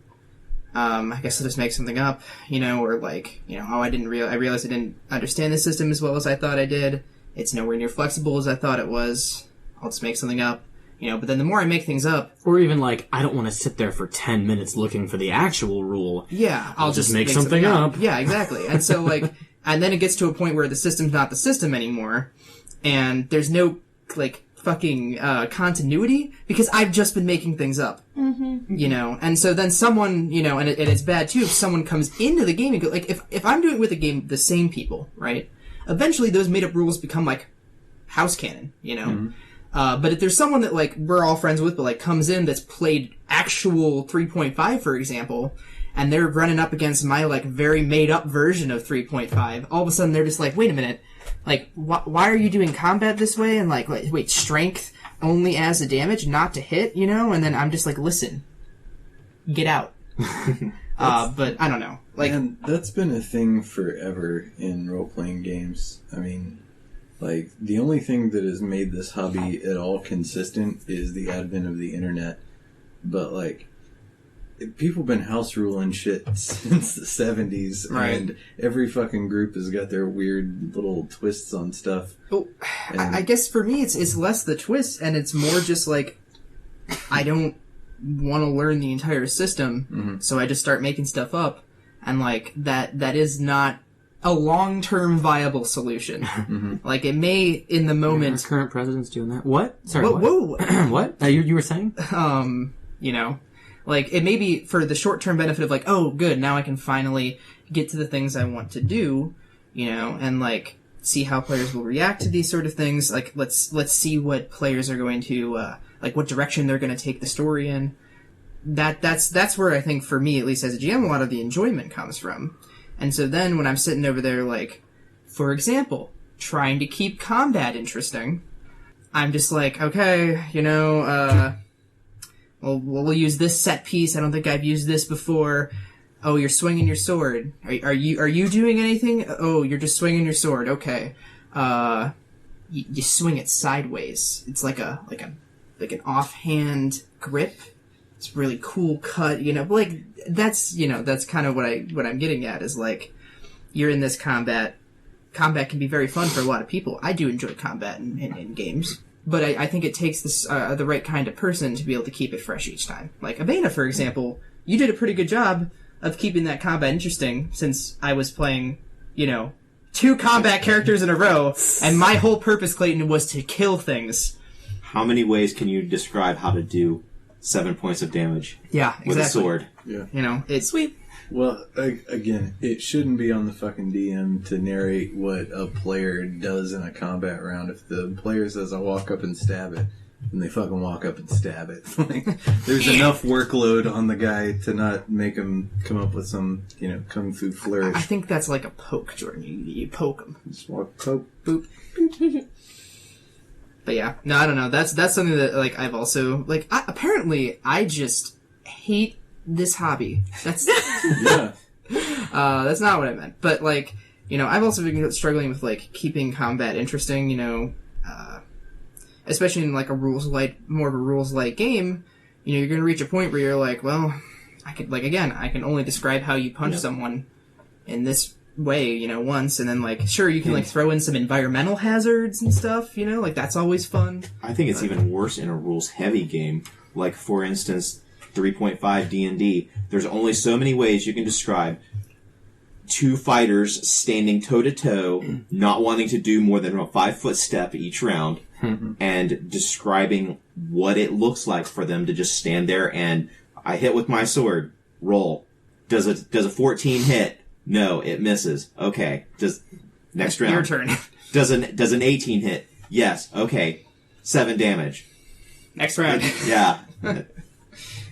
I guess I'll just make something up, you know, or like, you know, oh, I realized I didn't understand the system as well as I thought I did. It's nowhere near flexible as I thought it was. I'll just make something up. You know, but then the more I make things up... Or even, like, I don't want to sit there for 10 minutes looking for the actual rule. Yeah, I'll just make something up. Yeah, exactly. And so, like... and then it gets to a point where the system's not the system anymore, and there's no, like, fucking continuity, because I've just been making things up. Mm-hmm. You know? And so then someone, you know, and it's bad, too, if someone comes into the game and go... Like, if I'm doing it with a game, the same people, right? Eventually, those made-up rules become, like, house canon, you know? Mm-hmm. But if there's someone that, like, we're all friends with, but, like, comes in that's played actual 3.5, for example, and they're running up against my, like, very made-up version of 3.5, all of a sudden they're just like, wait a minute, like, why are you doing combat this way? And, like, wait, strength only as a damage, not to hit, you know? And then I'm just like, listen, get out. But I don't know. Like, man, that's been a thing forever in role-playing games. I mean... Like, the only thing that has made this hobby at all consistent is the advent of the internet. But, like, people been house ruling shit since the 70s, Right. and every fucking group has got their weird little twists on stuff. Oh, I guess for me, it's less the twist, and it's more just like I don't want to learn the entire system, so I just start making stuff up, and like that is not a long-term viable solution. Like it may in the moment. Our current president's doing that. What? Sorry. Whoa. What? You were saying? You know, like it may be for the short-term benefit of like, oh, good, now I can finally get to the things I want to do, you know, and like see how players will react to these sort of things. Like let's see what players are going to like, what direction they're going to take the story in. That's where I think for me, at least as a GM, a lot of the enjoyment comes from. And so then when I'm sitting over there, like, for example, trying to keep combat interesting, I'm just like, okay, you know, well, we'll use this set piece. I don't think I've used this before. Oh, you're swinging your sword. Are you doing anything? Oh, you're just swinging your sword. Okay. You swing it sideways. It's like an offhand grip. It's really cool cut, you know, like that's kind of what I'm getting at is like, you're in this combat. Combat can be very fun for a lot of people. I do enjoy combat in games, but I think it takes this, the right kind of person to be able to keep it fresh each time. Like Abena, for example, you did a pretty good job of keeping that combat interesting since I was playing, you know, 2 combat characters in a row, and my whole purpose, Clayton, was to kill things. How many ways can you describe how to do 7 points of damage Yeah, exactly. with a sword? Yeah. You know, it's sweet. Well, again, it shouldn't be on the fucking DM to narrate what a player does in a combat round. If the player says, "I'll walk up and stab it," then they fucking walk up and stab it. Like, there's enough workload on the guy to not make him come up with some, you know, kung fu flourish. I think that's like a poke, Jordan. You poke him. Just walk, poke. Boop. But yeah, no, I don't know. That's something that like I've also like. Apparently, I just hate this hobby. That's Yeah. that's not what I meant. But like, you know, I've also been struggling with like keeping combat interesting. You know, especially in like more of a rules light game. You know, you're going to reach a point where you're like, well, I can only describe how you punch someone in this way, you know, once, and then like, sure, you can like throw in some environmental hazards and stuff, you know, like that's always fun. I think it's even worse in a rules-heavy game. Like, for instance, 3.5 D&D. There's only so many ways you can describe 2 fighters standing toe-to-toe, not wanting to do more than a 5-foot step each round, and describing what it looks like for them to just stand there and, I hit with my sword, roll. Does a 14 hit? No, it misses. Okay. Next round. Your turn. Does an 18 hit? Yes. Okay. 7 damage. Next round. Yeah.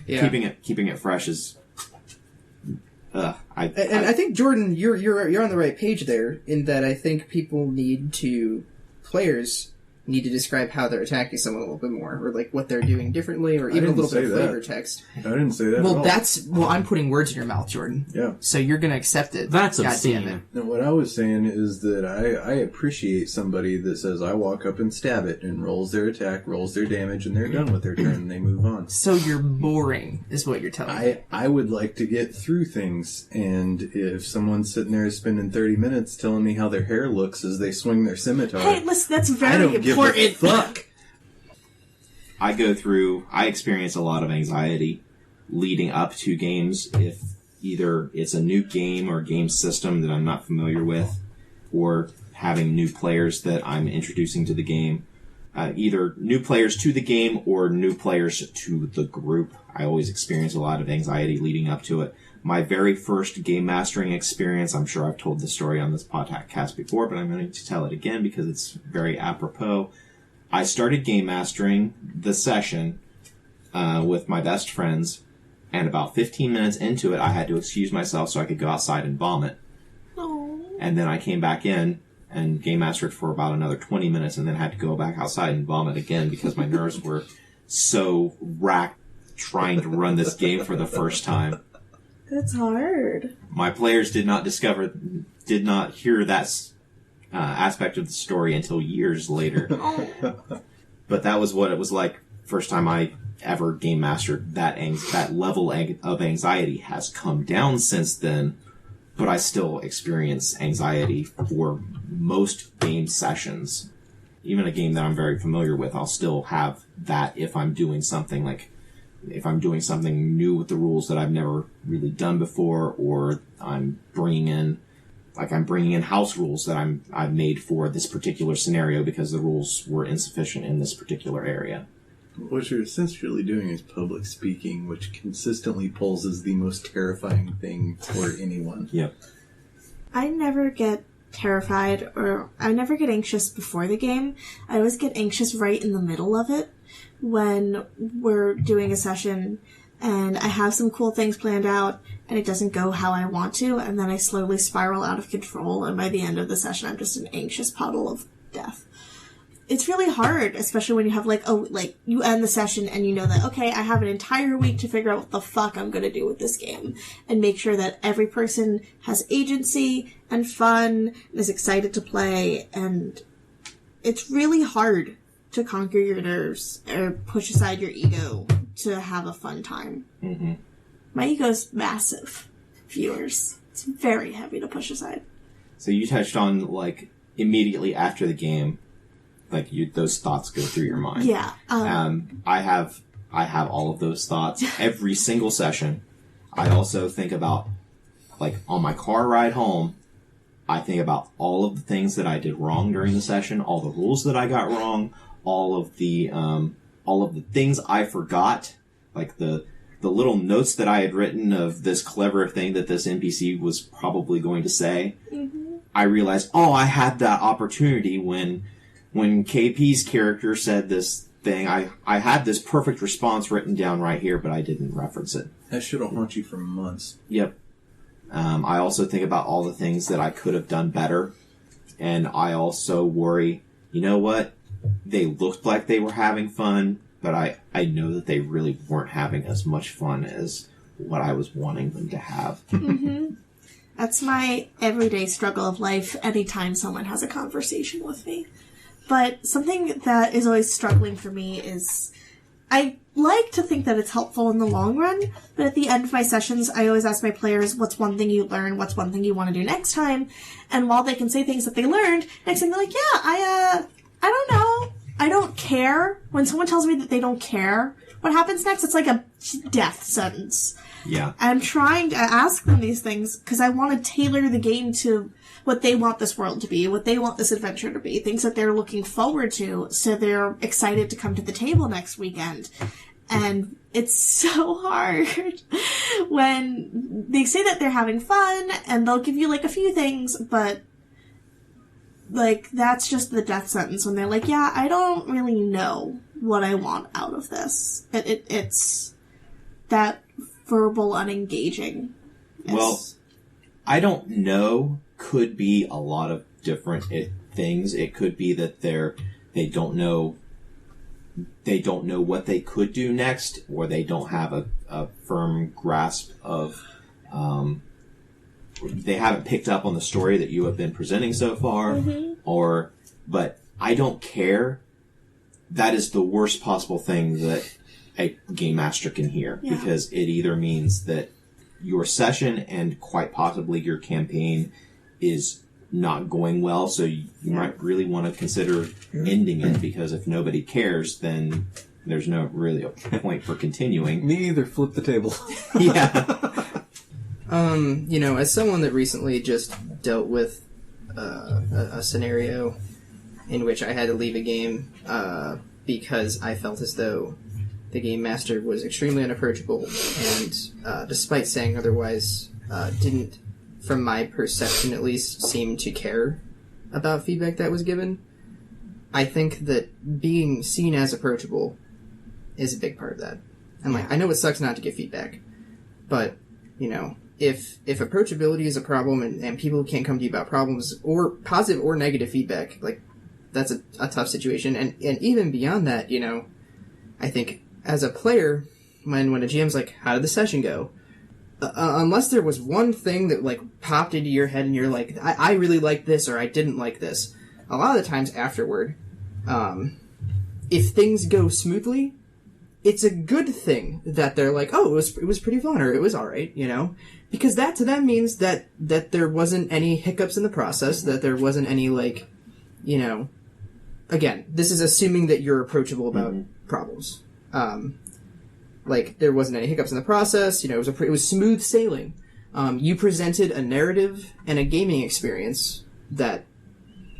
Yeah. Keeping it fresh is. And I think Jordan, you're on the right page there in that I think players need to describe how they're attacking someone a little bit more, or like what they're doing differently, or even a little bit of flavor text. I didn't say that. Well, I'm putting words in your mouth, Jordan. Yeah. So you're gonna accept it. That's God obscene. damn it. No, what I was saying is that I appreciate somebody that says, "I walk up and stab it," and rolls their attack, rolls their damage, and they're done with their turn, and they move on. So you're boring, is what you're telling me. I would like to get through things, and if someone's sitting there spending 30 minutes telling me how their hair looks as they swing their scimitar, Hey, listen, that's I very don't give a important. fuck. I experience a lot of anxiety leading up to games if either it's a new game or game system that I'm not familiar with, or having new players that I'm introducing to the game. Either new players to the game or new players to the group. I always experience a lot of anxiety leading up to it. My very first game mastering experience, I'm sure I've told this story on this podcast before, but I'm going to tell it again because it's very apropos. I started game mastering the session with my best friends, and about 15 minutes into it, I had to excuse myself so I could go outside and vomit. Aww. And then I came back in and game mastered for about another 20 minutes, and then had to go back outside and vomit again because my nerves were so racked trying to run this game for the first time. That's hard. My players did not hear that aspect of the story until years later. But that was what it was like first time I ever game master, that level of anxiety has come down since then, but I still experience anxiety for most game sessions. Even a game that I'm very familiar with, I'll still have that if I'm doing something new with the rules that I've never really done before, or I'm bringing in house rules that I've made for this particular scenario because the rules were insufficient in this particular area. What you're essentially doing is public speaking, which consistently polls as the most terrifying thing for anyone. Yep. I never get terrified, or I never get anxious before the game. I always get anxious right in the middle of it when we're doing a session and I have some cool things planned out and it doesn't go how I want to, and then I slowly spiral out of control, and by the end of the session I'm just an anxious puddle of death. It's really hard, especially when you have you end the session and you know that, okay, I have an entire week to figure out what the fuck I'm going to do with this game and make sure that every person has agency and fun and is excited to play. And it's really hard to conquer your nerves or push aside your ego to have a fun time. Mm-hmm. My ego's massive, viewers. It's very heavy to push aside. So you touched on, immediately after the game, those thoughts go through your mind. Yeah. I have all of those thoughts every single session. I also think about, on my car ride home, I think about all of the things that I did wrong during the session, all the rules that I got wrong, all of the things I forgot, the little notes that I had written of this clever thing that this NPC was probably going to say. Mm-hmm. I realized, I had that opportunity when KP's character said this thing. I had this perfect response written down right here, but I didn't reference it. That should have haunted you for months. Yep. I also think about all the things that I could have done better, and I also worry, you know what? They looked like they were having fun, but I know that they really weren't having as much fun as what I was wanting them to have. Mm-hmm. That's my everyday struggle of life anytime someone has a conversation with me. But something that is always struggling for me is I like to think that it's helpful in the long run, but at the end of my sessions, I always ask my players, what's one thing you learned? What's one thing you want to do next time? And while they can say things that they learned, next thing they're like, yeah, I don't know. I don't care. When someone tells me that they don't care what happens next, it's like a death sentence. Yeah. I'm trying to ask them these things because I want to tailor the game to what they want this world to be, what they want this adventure to be, things that they're looking forward to, so they're excited to come to the table next weekend. And it's so hard when they say that they're having fun and they'll give you a few things, but that's just the death sentence when they're like, yeah, I don't really know what I want out of this. It's that verbal unengaging. Well, I don't know could be a lot of different things. It could be that they don't know what they could do next, or they don't have a firm grasp of they haven't picked up on the story that you have been presenting so far. Mm-hmm. But I don't care. That is the worst possible thing that a game master can hear, because it either means that your session and quite possibly your campaign is not going well, so you might really want to consider ending it, because if nobody cares, then there's no really a point for continuing. Me either. Flip the table. Yeah. As someone that recently just dealt with a scenario in which I had to leave a game because I felt as though the game master was extremely unapproachable and, despite saying otherwise, didn't, from my perception at least, seem to care about feedback that was given. I think that being seen as approachable is a big part of that. And I know it sucks not to get feedback, but, if approachability is a problem and people can't come to you about problems or positive or negative feedback, that's a tough situation. And even beyond that, I think as a player, when a GM's like, how did the session go? Unless there was one thing that popped into your head and you're like, I really like this or I didn't like this. A lot of the times afterward, if things go smoothly, it's a good thing that they're like, oh, it was pretty fun, or it was alright, you know? Because that to them means that there wasn't any hiccups in the process, that there wasn't any, like, you know... Again, this is assuming that you're approachable about problems. Like, there wasn't any hiccups in the process, you know, it was smooth sailing. You presented a narrative and a gaming experience that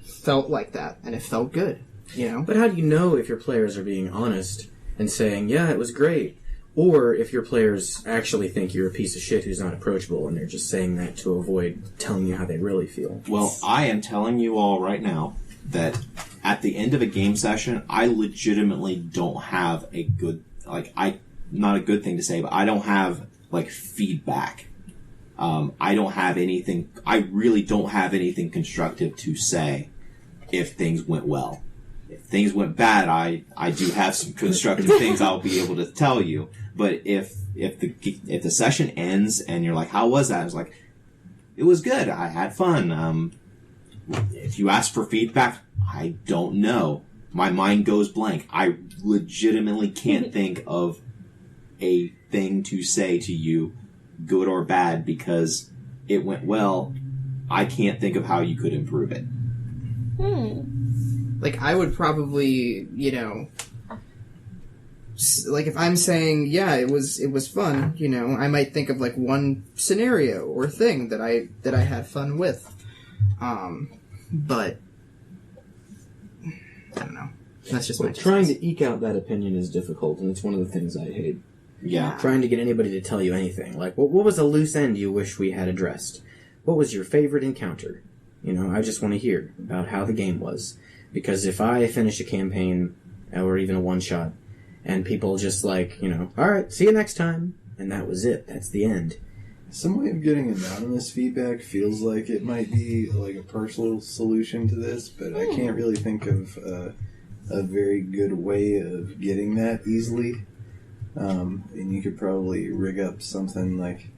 felt like that, and it felt good, you know? But how do you know if your players are being honest and saying, yeah, it was great, or if your players actually think you're a piece of shit who's not approachable and they're just saying that to avoid telling you how they really feel? Well, I am telling you all right now that at the end of a game session, I legitimately don't have a good, not a good thing to say, but I don't have, feedback. I don't have anything, I really don't have anything constructive to say if things went well. If things went bad, I do have some constructive things I'll be able to tell you. But if the session ends and you're like, how was that? I was like, it was good. I had fun. If you ask for feedback, I don't know. My mind goes blank. I legitimately can't think of a thing to say to you, good or bad, because it went well. I can't think of how you could improve it. Like, I would probably, you know, like, if I'm saying, yeah, it was fun, you know, I might think of, like, one scenario or thing that I had fun with. But I don't know. That's just my trying to eke out that opinion is difficult, and it's one of the things I hate. Yeah. Trying to get anybody to tell you anything. Like, what was a loose end you wish we had addressed? What was your favorite encounter? You know, I just want to hear about how the game was. Because if I finish a campaign, or even a one-shot, and people just like, you know, alright, see you next time, and that was it, that's the end. Some way of getting anonymous feedback feels like it might be like a partial solution to this, but I can't really think of a very good way of getting that easily. And you could probably rig up something like,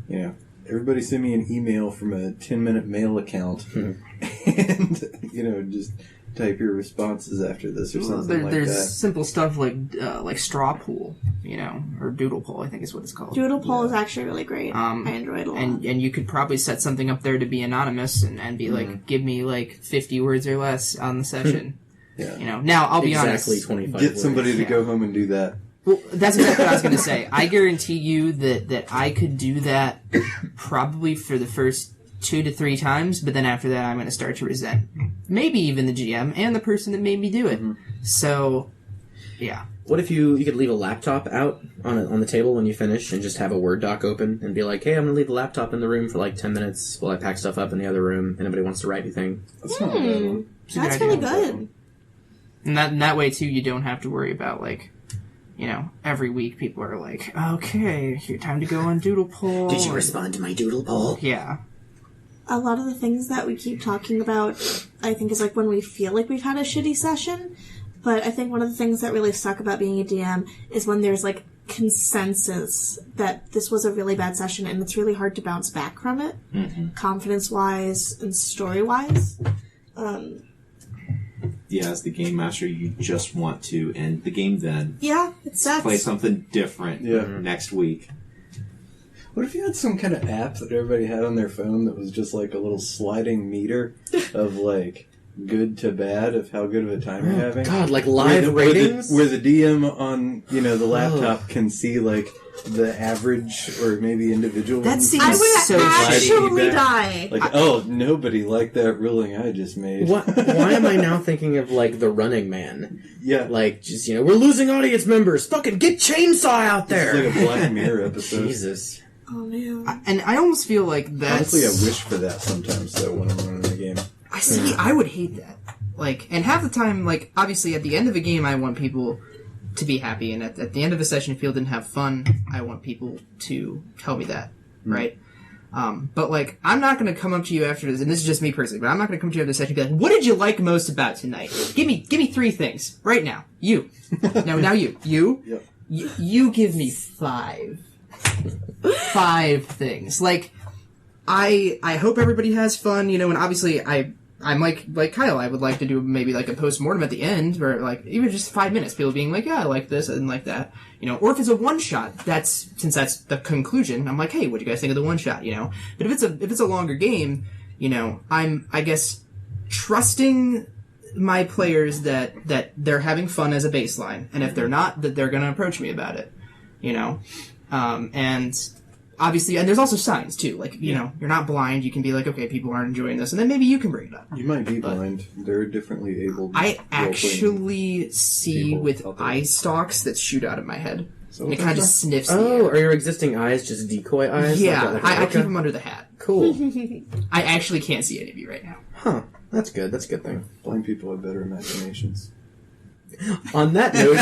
you know, everybody send me an email from a 10-minute mail account, and, you know, just type your responses after this or something like there's that. simple stuff like straw pool, you know, or doodle poll, I think is what it's called. Doodle poll is actually really great. I enjoy it a lot. And you could probably set something up there to be anonymous and be like, give me like 50 words or less on the session. Yeah. You know, now I'll be exactly honest. 25 Get words. somebody to go home and do that. Well, that's exactly what I was going to say. I guarantee you that I could do that probably for the first 2 to 3 times, but then after that I'm going to start to resent maybe even the GM and the person that made me do it. So, yeah. What if you could leave a laptop out on the table when you finish and just have a Word doc open and be like, hey, I'm going to leave the laptop in the room for like 10 minutes while I pack stuff up in the other room. Anybody wants to write anything? That's not a bad one. That's really good. And that way, too, you don't have to worry about, like, you know, every week people are like, okay, your time to go on Doodle Poll. Did you respond to my Doodle Poll? Yeah. A lot of the things that we keep talking about, I think, is like when we feel like we've had a shitty session. But I think one of the things that really suck about being a DM is when there's like consensus that this was a really bad session and it's really hard to bounce back from it, confidence-wise and story-wise. Yeah, as the game master, you just want to end the game then. Yeah, it sucks. Play something different next week. What if you had some kind of app that everybody had on their phone that was just like a little sliding meter of like good to bad of how good of a time you're having? God, like live ratings? Where the DM on, you know, the laptop can see like the average or maybe individual That ones. seems I would so actually shitty. die. Like, oh, nobody liked that ruling I just made. Why am I now thinking of, like, The Running Man? Yeah. Like, just, you know, we're losing audience members. Fucking get Chainsaw out there! It's like a Black Mirror episode. Jesus. Oh, man. And I almost feel like that's... Honestly, I wish for that sometimes, though, when I'm running the game. I see, I would hate that. Like, and half the time, like, obviously at the end of a game I want people to be happy, and at the end of a session if people didn't have fun, I want people to tell me that, right? But, like, I'm not going to come up to you after this, and this is just me personally, but I'm not going to come to you after the session and be like, what did you like most about tonight? Give me 3 things, right now. You. Now you. You? Yep. You give me 5. 5 things. Like, I hope everybody has fun, you know, and obviously I I'm like Kyle, I would like to do maybe like a post-mortem at the end, or like even just 5 minutes, people being like, yeah, I like this, I didn't like that, you know. Or if it's a one-shot, since that's the conclusion, I'm like, hey, what do you guys think of the one-shot, you know? But if it's a longer game, you know, I guess, trusting my players that they're having fun as a baseline, and if they're not, that they're going to approach me about it, you know. And obviously, and there's also signs too. Like, you know, you're not blind. You can be like, okay, people aren't enjoying this, and then maybe you can bring it up. You might be blind. They're differently able. I actually see with eye stalks that shoot out of my head. So it kind of just sniffs. Oh, are your existing eyes just decoy eyes? Yeah, like I keep them under the hat. Cool. I actually can't see any of you right now. Huh. That's good. That's a good thing. Blind people have better imaginations. On that note,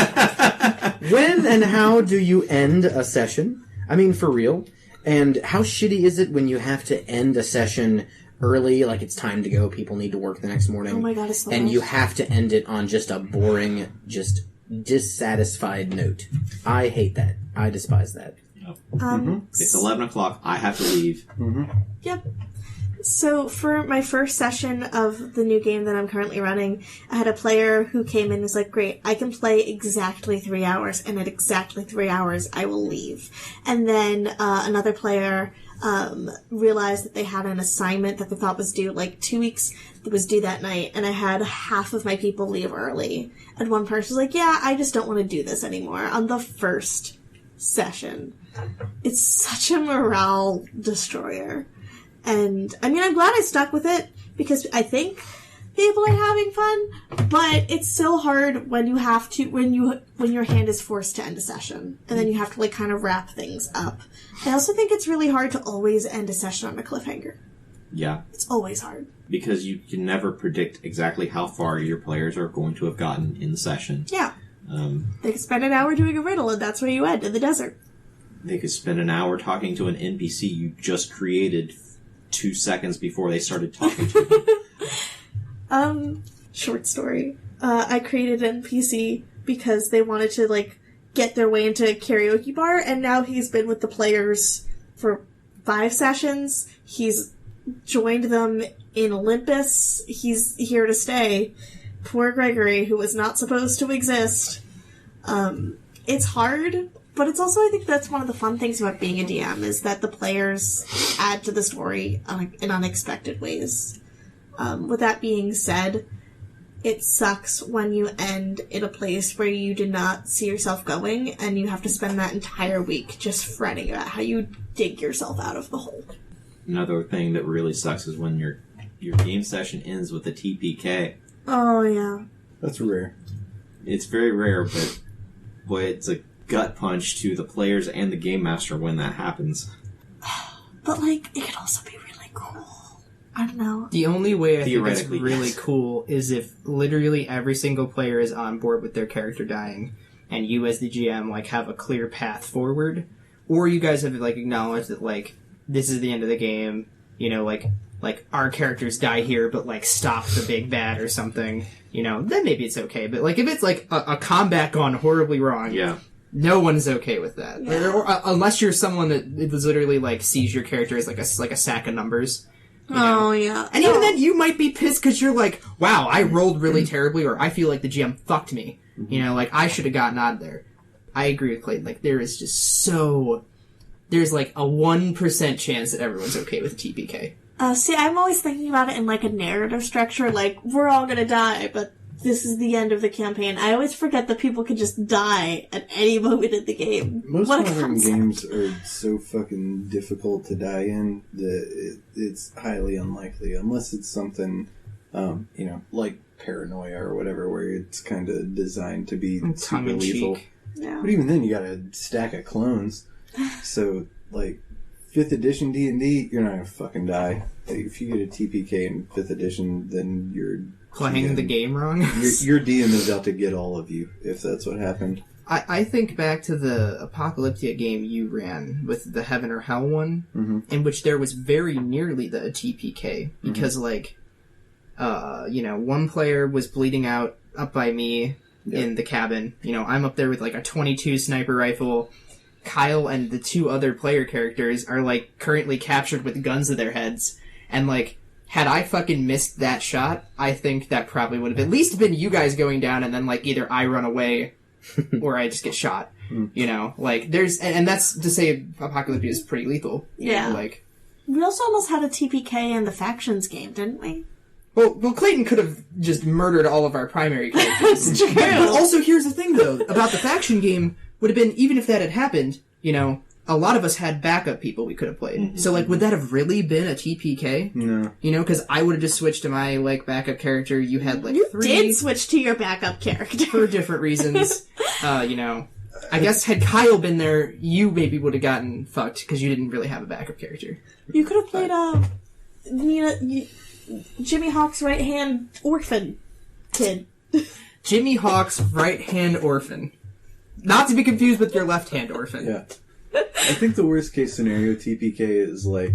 when and how do you end a session? I mean, for real. And how shitty is it when you have to end a session early, like it's time to go, people need to work the next morning? Oh my god, it's so and nice. you have to end it on just a boring, just dissatisfied note. I hate that. I despise that. It's 11 o'clock. I have to leave. Yep. So for my first session of the new game that I'm currently running, I had a player who came in and was like, great, I can play exactly 3 hours, and at exactly 3 hours, I will leave. And then another player realized that they had an assignment that they thought was due like 2 weeks, that was due that night, and I had half of my people leave early. And one person was like, yeah, I just don't want to do this anymore on the first session. It's such a morale destroyer. And, I mean, I'm glad I stuck with it, because I think people are having fun, but it's so hard when you have to, when your hand is forced to end a session, and then you have to, like, kind of wrap things up. I also think it's really hard to always end a session on a cliffhanger. Yeah. It's always hard. Because you can never predict exactly how far your players are going to have gotten in the session. Yeah. They could spend an hour doing a riddle, and that's where you end, in the desert. They could spend an hour talking to an NPC you just created 2 seconds before they started talking to you. Short story. I created an NPC because they wanted to, like, get their way into a karaoke bar, and now he's been with the players for 5 sessions. He's joined them in Olympus. He's here to stay. Poor Gregory, who was not supposed to exist. It's hard, but it's also, I think that's one of the fun things about being a DM, is that the players add to the story in unexpected ways. With that being said, it sucks when you end in a place where you did not see yourself going, and you have to spend that entire week just fretting about how you dig yourself out of the hole. Another thing that really sucks is when your game session ends with a TPK. Oh, yeah. That's rare. It's very rare, but boy, it's a gut punch to the players and the game master when that happens. But, like, it could also be really cool. I don't know. The only way I think it's Theoretically, really yes. cool is if literally every single player is on board with their character dying, and you as the GM, like, have a clear path forward, or you guys have, like, acknowledged that, like, this is the end of the game, you know, like our characters die here, but, like, stop the big bad or something, you know, then maybe it's okay. But, like, if it's, like, a combat gone horribly wrong, Yeah. no one is okay with that. Yeah. Or, unless you're someone that is literally, like, sees your character as, like a sack of numbers. You know? Oh, yeah. And even then, you might be pissed because you're like, wow, I rolled really terribly, or I feel like the GM fucked me. You know, like, I should have gotten out of there. I agree with Clayton. Like, there is just there's like a 1% chance that everyone's okay with TPK. See, I'm always thinking about it in, like, a narrative structure, like, we're all gonna die, but this is the end of the campaign. I always forget that people can just die at any moment in the game. Most What a modern concept. games are so fucking difficult to die in that it's highly unlikely, unless it's something, you know, like Paranoia or whatever, where it's kind of designed to be super Tongue-in-cheek. lethal. Yeah. But even then, you got a stack of clones. So, like, 5th edition D&D, you're not gonna fucking die. Like, if you get a TPK in 5th edition, then you're Playing the game wrong. your DM is out to get all of you, if that's what happened. I think back to the Apocalyptia game you ran with the Heaven or Hell one, in which there was very nearly the TPK, because, like, you know, one player was bleeding out up by me in the cabin. You know, I'm up there with, like, a 22 sniper rifle. Kyle and the 2 other player characters are, like, currently captured with guns to their heads, and, like, had I fucking missed that shot, I think that probably would have at least been you guys going down, and then like either I run away or I just get shot. You know, like there's, and that's to say, Apocalypse is pretty lethal. You know, like we also almost had a TPK in the factions game, didn't we? Well, Clayton could have just murdered all of our primary characters. But also, here's the thing, though, about the faction game would have been, even if that had happened, you know, a lot of us had backup people we could have played. Mm-hmm. So, like, would that have really been a TPK? No. You know, because I would have just switched to my, like, backup character. You had, like, you 3. You did switch to your backup character. For different reasons. You know, I guess had Kyle been there, you maybe would have gotten fucked, because you didn't really have a backup character. You could have played, Jimmy Hawk's right-hand orphan kid. Jimmy Hawk's right-hand orphan. Not to be confused with your left-hand orphan. Yeah. I think the worst-case scenario TPK is, like,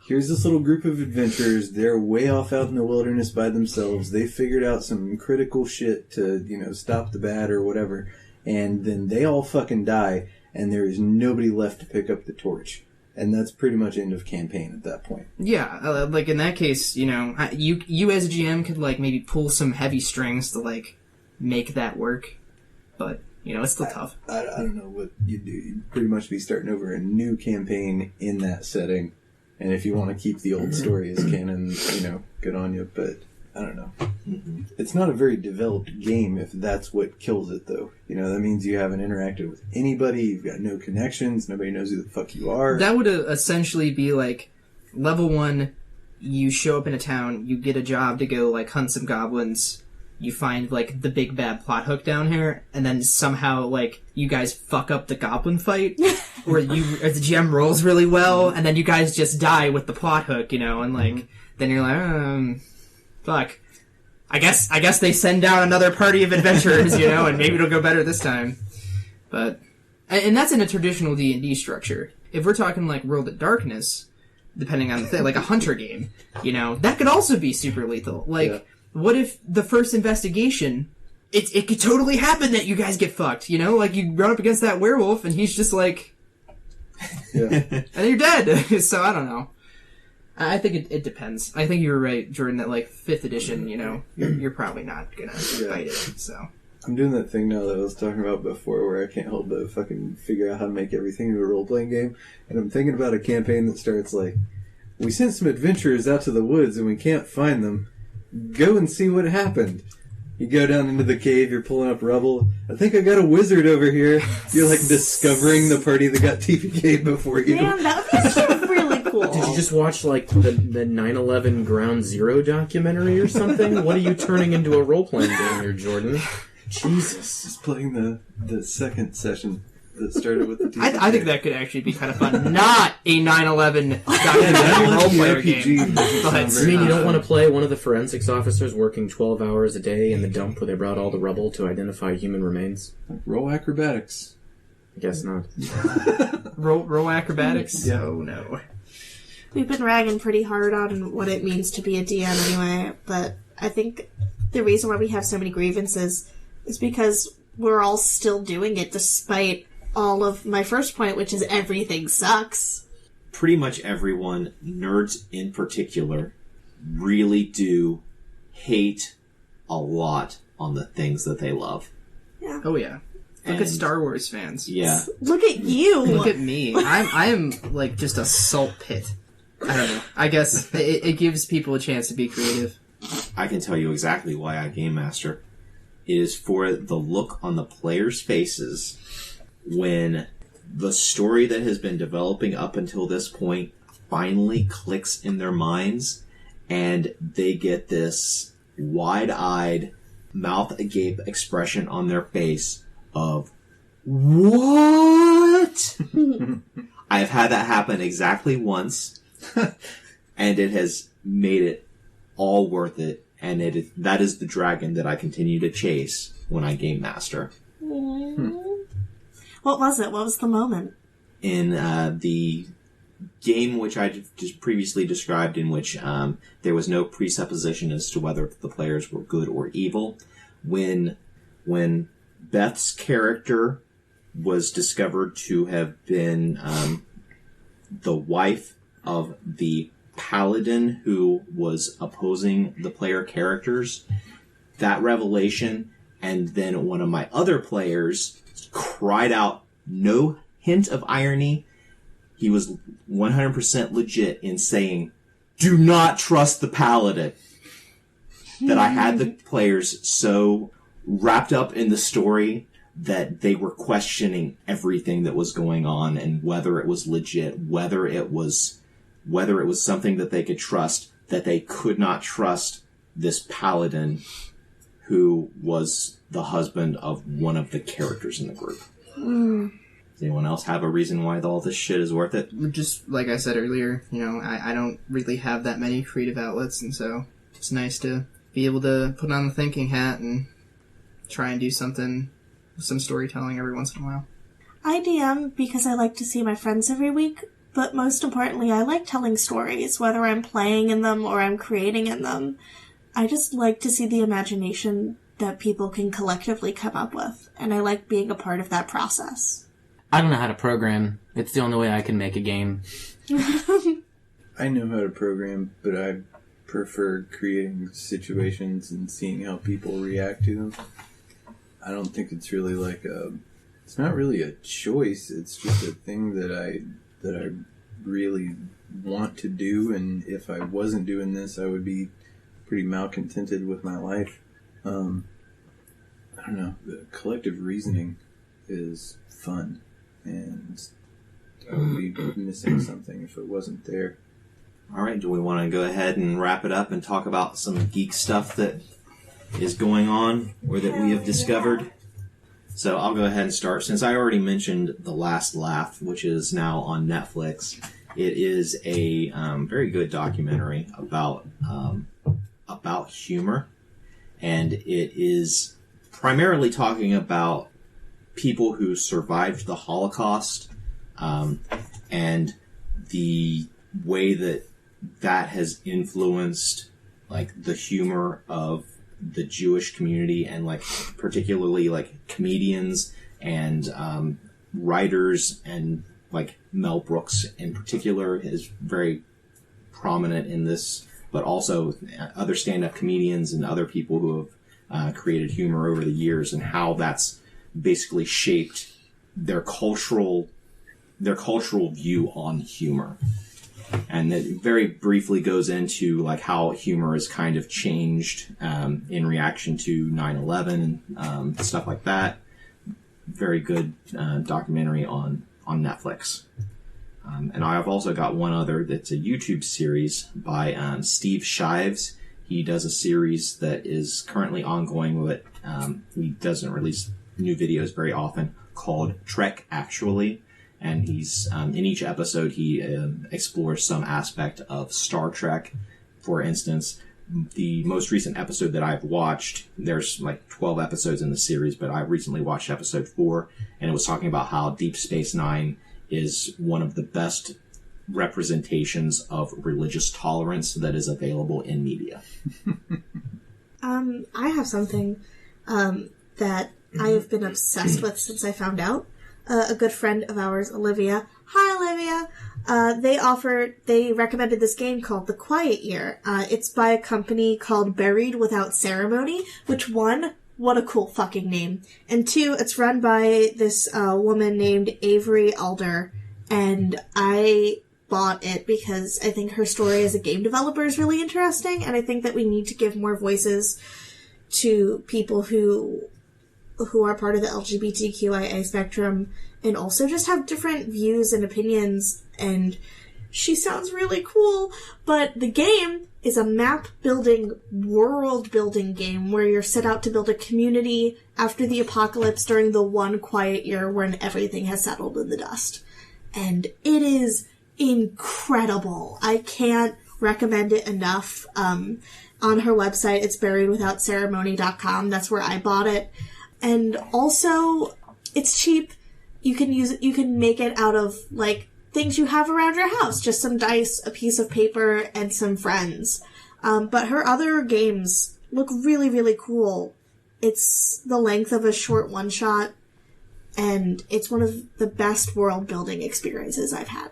here's this little group of adventurers, they're way off out in the wilderness by themselves, they figured out some critical shit to, you know, stop the bad or whatever, and then they all fucking die, and there is nobody left to pick up the torch. And that's pretty much end of campaign at that point. Yeah, like in that case, you know, you as a GM could like maybe pull some heavy strings to like make that work, but you know it's still tough. I don't know what you do. You'd pretty much be starting over a new campaign in that setting, and if you want to keep the old story as canon, you know, good on you. But I don't know. Mm-hmm. It's not a very developed game if that's what kills it, though. You know, that means you haven't interacted with anybody, you've got no connections, nobody knows who the fuck you are. That would essentially be like, level 1, you show up in a town, you get a job to go, like, hunt some goblins, you find, like, the big bad plot hook down here, and then somehow, like, you guys fuck up the goblin fight, or the GM rolls really well, and then you guys just die with the plot hook, you know, and, like, then you're like, fuck. I guess they send down another party of adventurers, you know, and maybe it'll go better this time. But, and that's in a traditional D&D structure. If we're talking like World of Darkness, depending on the thing, like a hunter game, you know, that could also be super lethal. Like, what if the first investigation, it could totally happen that you guys get fucked, you know? Like, you run up against that werewolf and he's just like, and then you're dead. So, I don't know. I think it depends. I think you were right, Jordan, that like 5th edition, you know, you're probably not gonna fight it, so. I'm doing that thing now that I was talking about before where I can't help but fucking figure out how to make everything into a role-playing game. And I'm thinking about a campaign that starts like, we sent some adventurers out to the woods and we can't find them. Go and see what happened. You go down into the cave, you're pulling up rubble. I think I got a wizard over here. You're like discovering the party that got TPK'd before you. Man, that would be really cool. Did you just watch like the 9/11 Ground Zero documentary or something? What are you turning into a role-playing game here, Jordan? Jesus. Just playing the second session that started with the TPK. I think that could actually be kind of fun. Not a 9/11 documentary role-player game. I mean, you don't want to play one of the forensics officers working 12 hours a day in the dump where they brought all the rubble to identify human remains? Roll acrobatics. I guess not. Roll acrobatics? Yeah. Oh, no. We've been ragging pretty hard on what it means to be a DM anyway, but I think the reason why we have so many grievances is because we're all still doing it despite all of my first point, which is everything sucks. Pretty much everyone, nerds in particular, really do hate a lot on the things that they love. Yeah. Oh, yeah. Look at Star Wars fans. Yeah. Look at you! Look at me. I am like just a salt pit. I don't know. I guess it gives people a chance to be creative. I can tell you exactly why I Game Master. It is for the look on the players' faces when the story that has been developing up until this point finally clicks in their minds and they get this wide-eyed, mouth agape expression on their face of, what? I've had that happen exactly once, and it has made it all worth it, and that is the dragon that I continue to chase when I Game Master. What was it? What was the moment? In the game which I just previously described, in which there was no presupposition as to whether the players were good or evil, when Beth's character was discovered to have been the wife of the paladin who was opposing the player characters. That revelation, and then one of my other players cried out, no hint of irony. He was 100% legit in saying, do not trust the paladin. That I had the players so wrapped up in the story that they were questioning everything that was going on and whether it was legit, whether it was something that they could trust, that they could not trust this paladin who was the husband of one of the characters in the group. Does anyone else have a reason why all this shit is worth it? Just like I said earlier, I don't really have that many creative outlets, and so it's nice to be able to put on the thinking hat and try and do something, some storytelling every once in a while. I DM because I like to see my friends every week, but most importantly, I like telling stories, whether I'm playing in them or I'm creating in them. I just like to see the imagination that people can collectively come up with, and I like being a part of that process. I don't know how to program. It's the only way I can make a game. I know how to program, but I prefer creating situations and seeing how people react to them. I don't think it's really it's not really a choice. It's just a thing that I really want to do, and if I wasn't doing this, I would be pretty malcontented with my life. I don't know. The collective reasoning is fun, and I would be missing something if it wasn't there. All right, do we want to go ahead and wrap it up and talk about some geek stuff that is going on or that we have discovered? So I'll go ahead and start. Since I already mentioned The Last Laugh, which is now on Netflix, it is a very good documentary about humor, and it is primarily talking about people who survived the Holocaust and the way that has influenced the humor of the Jewish community, and particularly comedians and writers, and Mel Brooks in particular is very prominent in this, but also other stand-up comedians and other people who have created humor over the years, and how that's basically shaped their cultural view on humor. And it very briefly goes into how humor has kind of changed in reaction to 9/11 and stuff like that. Very good documentary on Netflix. And I've also got one other that's a YouTube series by Steve Shives. He does a series that is currently ongoing, but he doesn't release new videos very often, called Trek Actually. And he's in each episode he explores some aspect of Star Trek. For instance, the most recent episode that I've watched, there's 12 episodes in the series, but I recently watched episode 4, and it was talking about how Deep Space Nine is one of the best representations of religious tolerance that is available in media. I have something that I have been obsessed with since I found out. A good friend of ours, Olivia. Hi, Olivia. They recommended this game called The Quiet Year. It's by a company called Buried Without Ceremony, which, one, what a cool fucking name. And two, it's run by this woman named Avery Alder, and I bought it because I think her story as a game developer is really interesting, and I think that we need to give more voices to people who are part of the LGBTQIA spectrum and also just have different views and opinions, and she sounds really cool. But the game is a map-building, world-building game where you're set out to build a community after the apocalypse during the one quiet year when everything has settled in the dust. And it is incredible. I can't recommend it enough. On her website, it's buriedwithoutceremony.com. That's where I bought it. And also, it's cheap. You can make it out of, things you have around your house. Just some dice, a piece of paper, and some friends. But her other games look really, really cool. It's the length of a short one-shot, and it's one of the best world-building experiences I've had.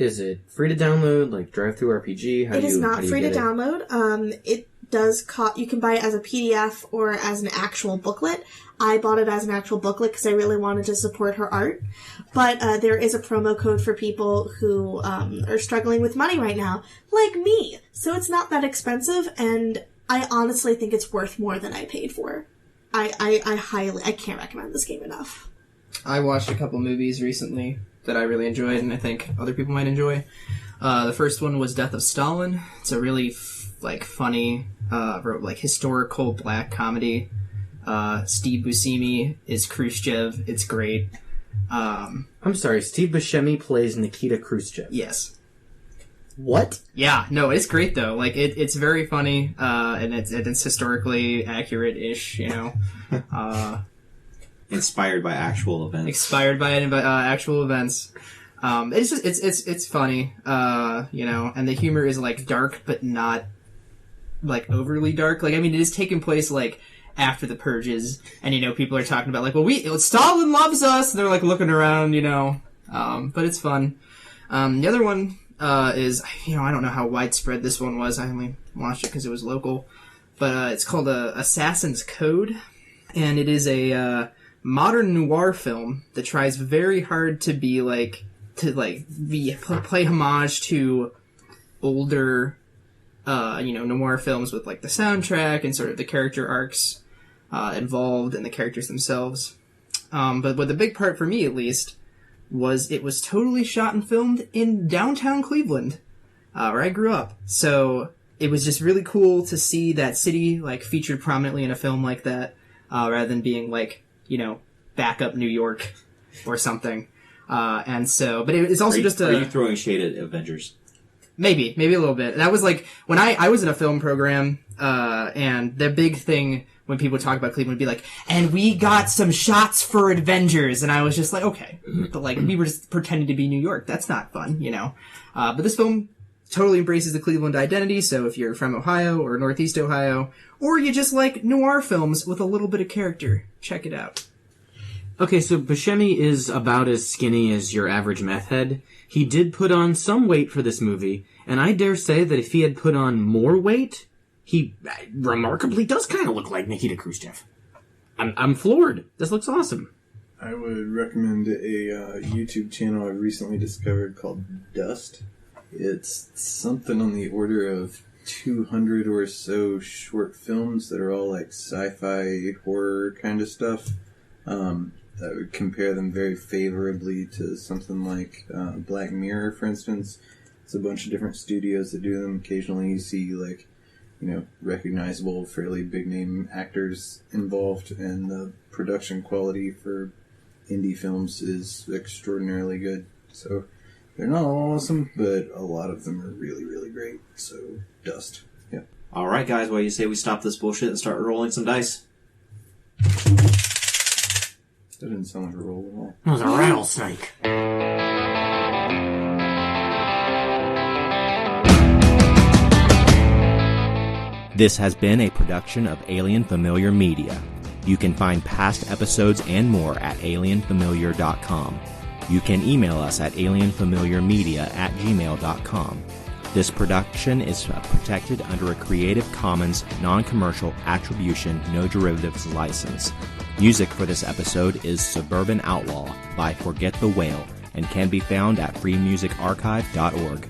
Is it free to download, like drive-through RPG? It is not free to download. It does you can buy it as a PDF or as an actual booklet. I bought it as an actual booklet because I really wanted to support her art. But there is a promo code for people who are struggling with money right now, like me. So it's not that expensive, and I honestly think it's worth more than I paid for. I can't recommend this game enough. I watched a couple movies recently that I really enjoyed, and I think other people might enjoy. The first one was Death of Stalin. It's a really funny, historical black comedy. Steve Buscemi is Khrushchev. It's great. I'm sorry, Steve Buscemi plays Nikita Khrushchev. Yes. What? Yeah, no, it's great though. Like it's very funny, and it's historically accurate-ish. You know, inspired by actual events. Inspired by actual events. It's just it's funny. You know, and the humor is like dark, but not like overly dark. Like I mean, it is taking place like after the purges, and you know, people are talking about like, well, Stalin loves us. And they're like looking around, you know, but it's fun. The other one. Is, you know, I don't know how widespread this one was. I only watched it because it was local. But it's called Assassin's Code. And it is a modern noir film that tries very hard to be play homage to older, noir films with like the soundtrack and sort of the character arcs involved and the characters themselves. But the big part for me, at least, was it was totally shot and filmed in downtown Cleveland, where I grew up. So it was just really cool to see that city like featured prominently in a film like that, rather than being like, you know, backup New York or something. And so, but it's also Are you throwing shade at Avengers? Maybe a little bit. That was like when I was in a film program, and the big thing when people talk about Cleveland would be like, and we got some shots for Avengers, and I was just like, okay, but like we were just pretending to be New York. That's not fun, you know. But this film totally embraces the Cleveland identity. So if you're from Ohio or Northeast Ohio, or you just like noir films with a little bit of character, check it out. Okay, so Buscemi is about as skinny as your average meth head. He did put on some weight for this movie, and I dare say that if he had put on more weight, he remarkably does kind of look like Nikita Khrushchev. I'm floored. This looks awesome. I would recommend a YouTube channel I've recently discovered called Dust. It's something on the order of 200 or so short films that are all like sci-fi horror kind of stuff. That would compare them very favorably to something like Black Mirror, for instance. It's a bunch of different studios that do them. Occasionally you see like, you know, recognizable, fairly big-name actors involved, and the production quality for indie films is extraordinarily good. So they're not all awesome, but a lot of them are really, really great. So Dust. Yeah. All right, guys, what do you say we stop this bullshit and start rolling some dice? That didn't sound like a roll at all. It was a rattlesnake. This has been a production of Alien Familiar Media. You can find past episodes and more at alienfamiliar.com. You can email us at alienfamiliarmedia@gmail.com. This production is protected under a Creative Commons non-commercial attribution, no derivatives license. Music for this episode is Suburban Outlaw by Forget the Whale and can be found at freemusicarchive.org.